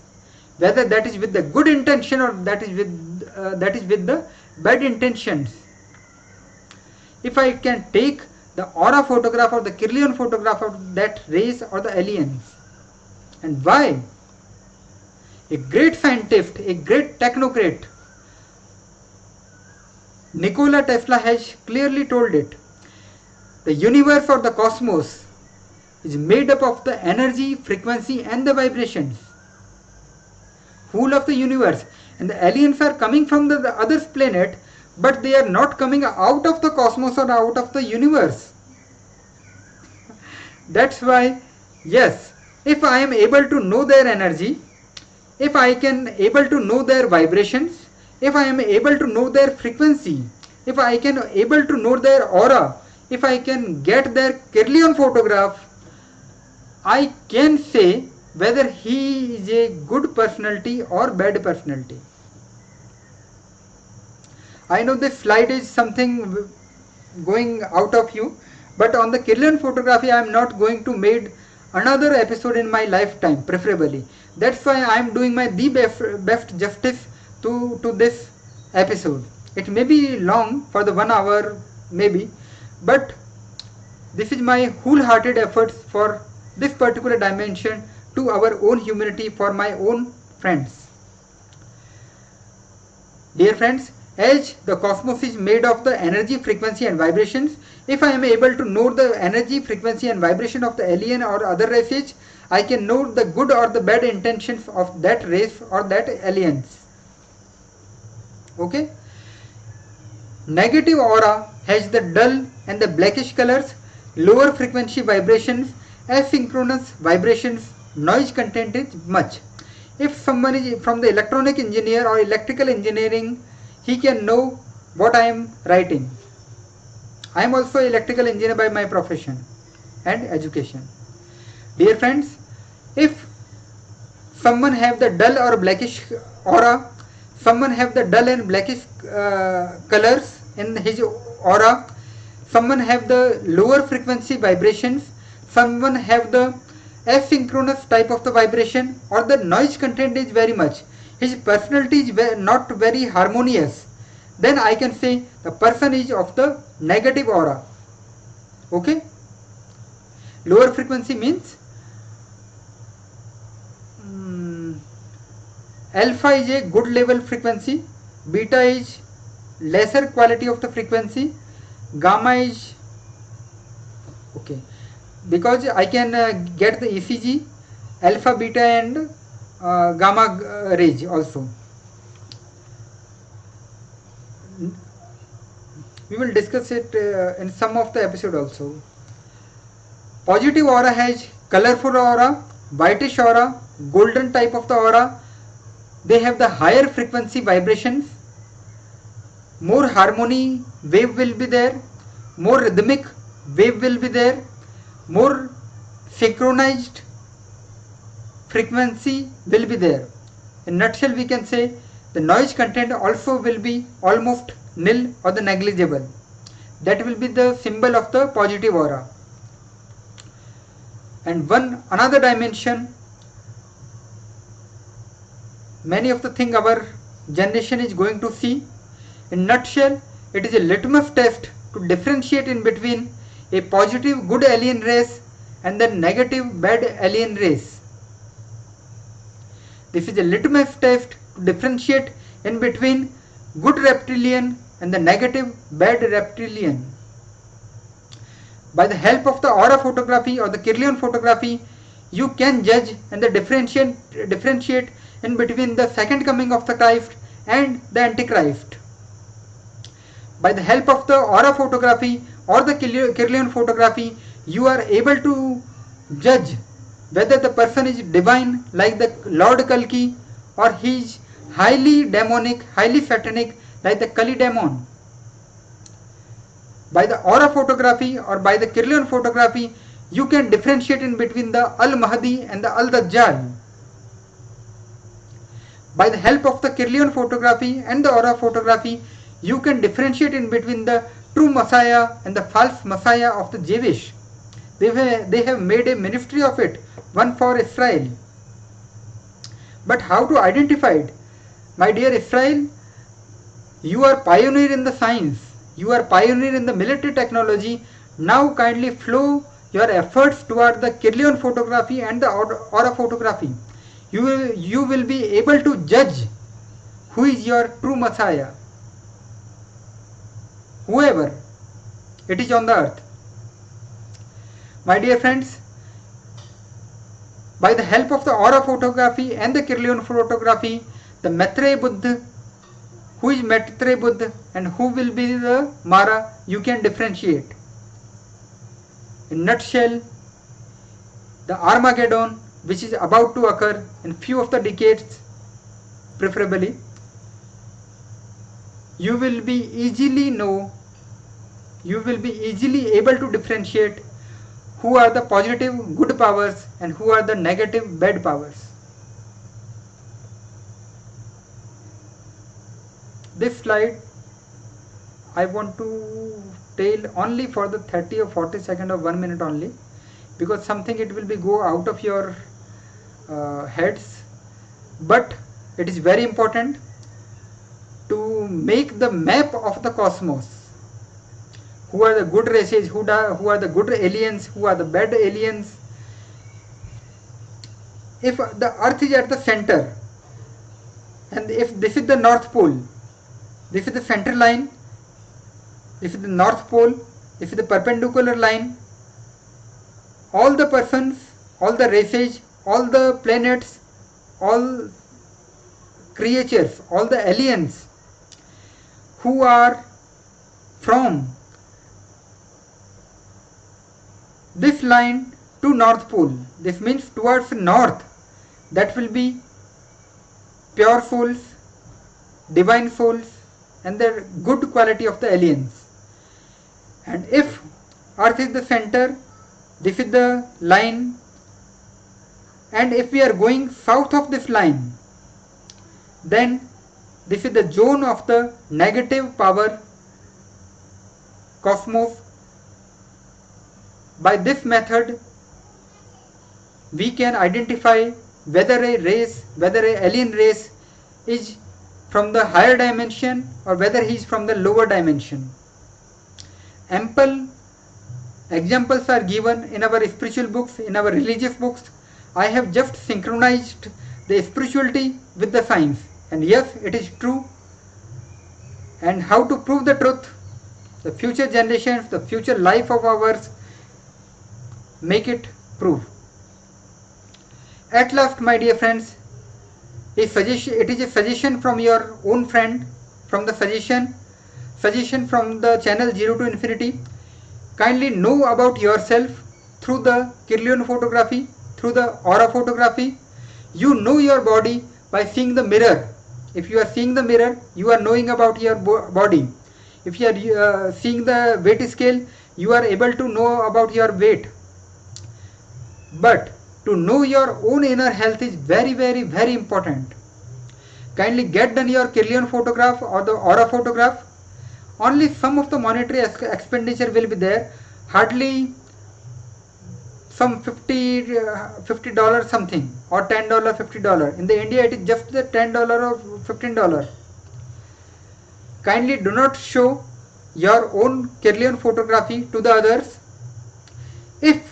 whether that is with the good intention or that is with the bad intentions. If I can take the aura photograph or the Kirlian photograph of that race or the aliens, and why? A great scientist, a great technocrat, Nikola Tesla, has clearly told it. The universe or the cosmos is made up of the energy, frequency and the vibrations. Whole of the universe, and the aliens are coming from the other planet, but they are not coming out of the cosmos or out of the universe. That's why, yes, if I am able to know their energy, if I can able to know their vibrations, if I am able to know their frequency, if I can able to know their aura, if I can get their Kirlian photograph, I can say whether he is a good personality or bad personality. I know this slide is something going out of you, but on the Kirlian photography I am not going to make another episode in my lifetime, preferably. That's why I am doing my best justice to this episode. It may be long for the 1 hour maybe, but this is my wholehearted efforts for this particular dimension to our own humanity, for my own friends. Dear friends, as the cosmos is made of the energy, frequency and vibrations, if I am able to know the energy, frequency and vibration of the alien or other races, I can know the good or the bad intentions of that race or that aliens. Okay? Negative aura has the dull and the blackish colors, lower frequency vibrations, asynchronous vibrations, noise content is much. If someone is from the electronic engineer or electrical engineering, he can know what I am writing. I am also electrical engineer by my profession and education. Dear friends, if someone have the dull or blackish aura, someone have the dull and blackish colors in his aura, someone have the lower frequency vibrations, someone have the asynchronous type of the vibration, or the noise content is very much, his personality is not very harmonious, then I can say the person is of the negative aura. Okay? Lower frequency means Alpha is a good level frequency, beta is lesser quality of the frequency, gamma is okay, because I can get the ECG alpha, beta and gamma rays also. We will discuss it in some of the episode also. Positive aura has colorful aura, whitish aura, golden type of the aura. They have the higher frequency vibrations, more harmony wave will be there, more rhythmic wave will be there, more synchronized frequency will be there. In nutshell, we can say the noise content also will be almost nil or the negligible. That will be the symbol of the positive aura. And another dimension, many of the thing our generation is going to see. In nutshell, it is a litmus test to differentiate in between a positive good alien race and the negative bad alien race. This is a litmus test to differentiate in between good reptilian and the negative bad reptilian. By the help of the aura photography or the Kirlian photography, you can judge and the differentiate in between the second coming of the Christ and the Antichrist. By the help of the aura photography or the Kirlian photography, you are able to judge whether the person is divine like the Lord Kalki or he is highly demonic, highly satanic like the Kali demon. By the aura photography or by the Kirlian photography, you can differentiate in between the Al-Mahdi and the Al-Dajjal. By the help of the Kirlian photography and the aura photography, you can differentiate in between the true Messiah and the false Messiah of the Jewish. They have made a ministry of it, one for Israel. But how to identify it? My dear Israel, you are pioneer in the science. You are pioneer in the military technology. Now kindly flow your efforts toward the Kirlian photography and the aura photography. You will be able to judge who is your true Messiah. Whoever it is on the earth. My dear friends, by the help of the aura photography and the Kirlian photography, the Maitre Buddha, who is Maitre Buddha and who will be the Mara, you can differentiate. In nutshell, the Armageddon, which is about to occur in few of the decades, preferably, you will be easily able to differentiate who are the positive good powers and who are the negative bad powers. This slide I want to tell only for the 30 or 40 seconds or 1 minute only, because something it will be go out of your heads, but it is very important to make the map of the cosmos. Who are the good races, who are the good aliens, who are the bad aliens. If the earth is at the center and if this is the North Pole, this is the center line, this is the North Pole, this is the perpendicular line, all the persons, all the races, all the planets, all creatures, all the aliens who are from this line to North Pole, this means towards north, that will be pure souls, divine souls and the good quality of the aliens. And if earth is the center, this is the line, and if we are going south of this line, then this is the zone of the negative power cosmos. By this method, we can identify whether a race, whether an alien race is from the higher dimension or whether he is from the lower dimension. Ample examples are given in our spiritual books, in our religious books. I have just synchronized the spirituality with the science. And yes, it is true. And how to prove the truth? The future generations, the future life of ours make it prove. At last, my dear friends, it is a suggestion from your own friend, from the suggestion from the channel 0 to Infinity. Kindly know about yourself through the Kirlian photography, through the aura photography. You know your body by seeing the mirror. If you are seeing the mirror, you are knowing about your body. If you are seeing the weight scale, you are able to know about your weight. But to know your own inner health is very, very, very important. Kindly get done your Kirlian photograph or the aura photograph. Only some of the monetary expenditure will be there, hardly some $50 something, or $10, $50. In the India it is just the $10 or $15. Kindly do not show your own Kirlian photography to the others. If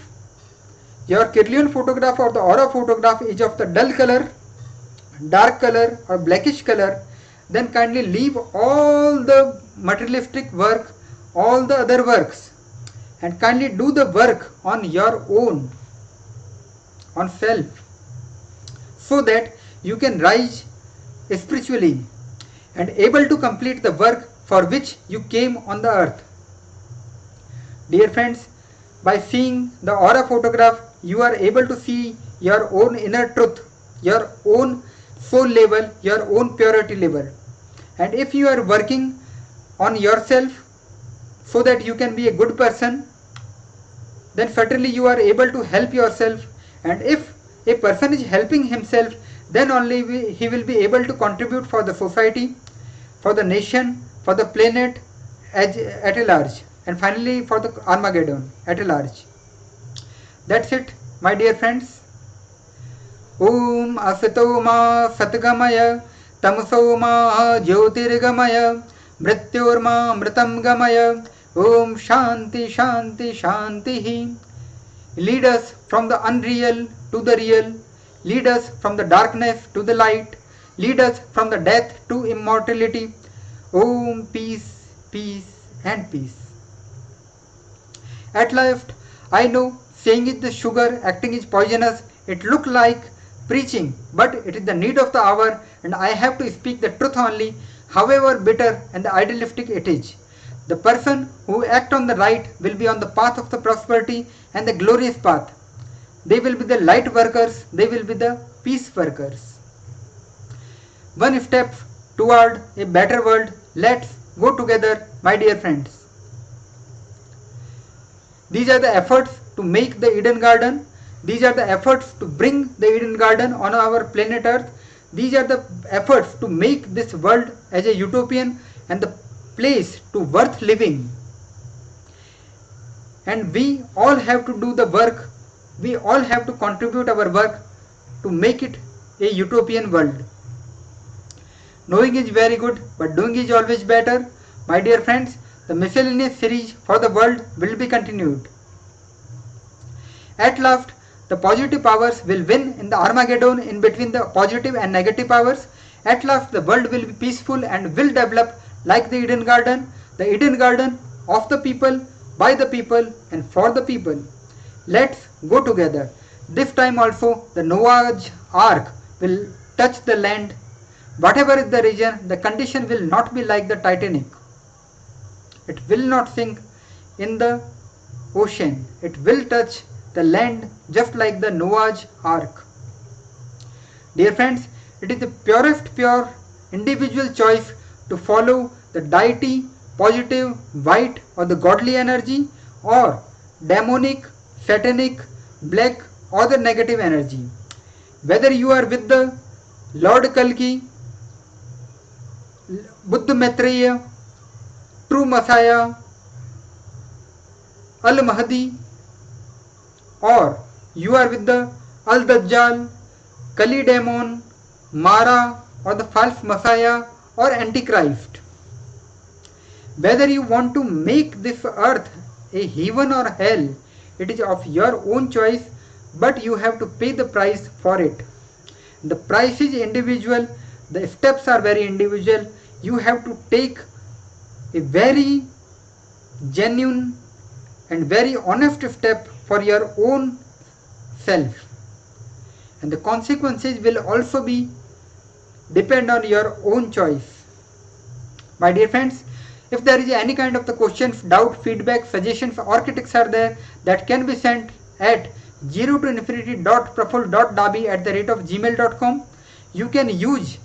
your Kirlian photograph or the aura photograph is of the dull color, dark color or blackish color, then kindly leave all the materialistic work, all the other works, and kindly do the work on your own, on self, so that you can rise spiritually and able to complete the work for which you came on the earth. Dear friends, by seeing the aura photograph, you are able to see your own inner truth, your own soul level, your own purity level. And if you are working on yourself so that you can be a good person, then certainly you are able to help yourself. And if a person is helping himself, then only he will be able to contribute for the society, for the nation, for the planet at a large, and finally for the Armageddon at a large. That's it, my dear friends. Om Asato Ma Satgamaya Tamso Ma Jyotirgamaya Mrityorma Mritam Gamaya. Om Shanti Shanti Shanti. Lead us from the unreal to the real. Lead us from the darkness to the light. Lead us from the death to immortality. Om peace, peace and peace. At last, I know saying is the sugar, acting is poisonous. It look like preaching, but it is the need of the hour, and I have to speak the truth only, however bitter and idealistic it is. The person who act on the right will be on the path of the prosperity and the glorious path. They will be the light workers, they will be the peace workers. One step toward a better world. Let's go together, my dear friends. These are the efforts to make the Eden Garden. These are the efforts to bring the Eden Garden on our planet Earth. These are the efforts to make this world as a utopian and the place to worth living. And we all have to do the work. We all have to contribute our work to make it a utopian world. Knowing is very good, but doing is always better. My dear friends, the Miscellaneous series for the world will be continued. At last, the positive powers will win in the Armageddon in between the positive and negative powers. At last, the world will be peaceful and will develop like the Eden Garden of the people, by the people and for the people. Let's go together. This time also the Noah's Ark will touch the land. Whatever is the region, the condition will not be like the Titanic. It will not sink in the ocean. It will touch the land just like the Noah's Ark. Dear friends, it is the purest pure individual choice to follow the deity, positive, white or the godly energy, or demonic, satanic, black or the negative energy. Whether you are with the Lord Kalki, Buddha Maitreya, True Messiah, Al-Mahdi, or you are with the Al-Dajjal, Kali Demon, Mara or the false Messiah or Antichrist. Whether you want to make this earth a heaven or hell, it is of your own choice, but you have to pay the price for it. The price is individual, the steps are very individual. You have to take a very genuine and very honest step for your own self, and the consequences will also be depend on your own choice. My dear friends, if there is any kind of the questions, doubt, feedback, suggestions or critics are there, that can be sent at 0 to infinity.praful.dabi@gmail.com. You can use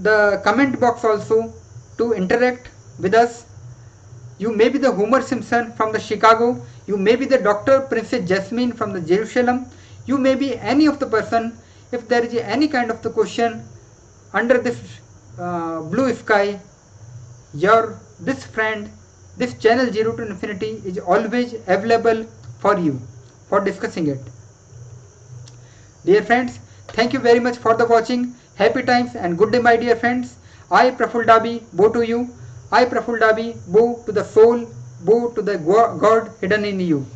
the comment box also to interact with us. You may be the Homer Simpson from the Chicago. You may be the Dr. Princess Jasmine from the Jerusalem. You may be any of the person. If there is any kind of the question under this blue sky, this friend, this channel 0 to infinity is always available for you for discussing it. Dear friends, thank you very much for the watching. Happy times and good day, my dear friends. I, Praful Dabi, bow to you. I, Praful Dabi, bow to the soul, bow to the God hidden in you.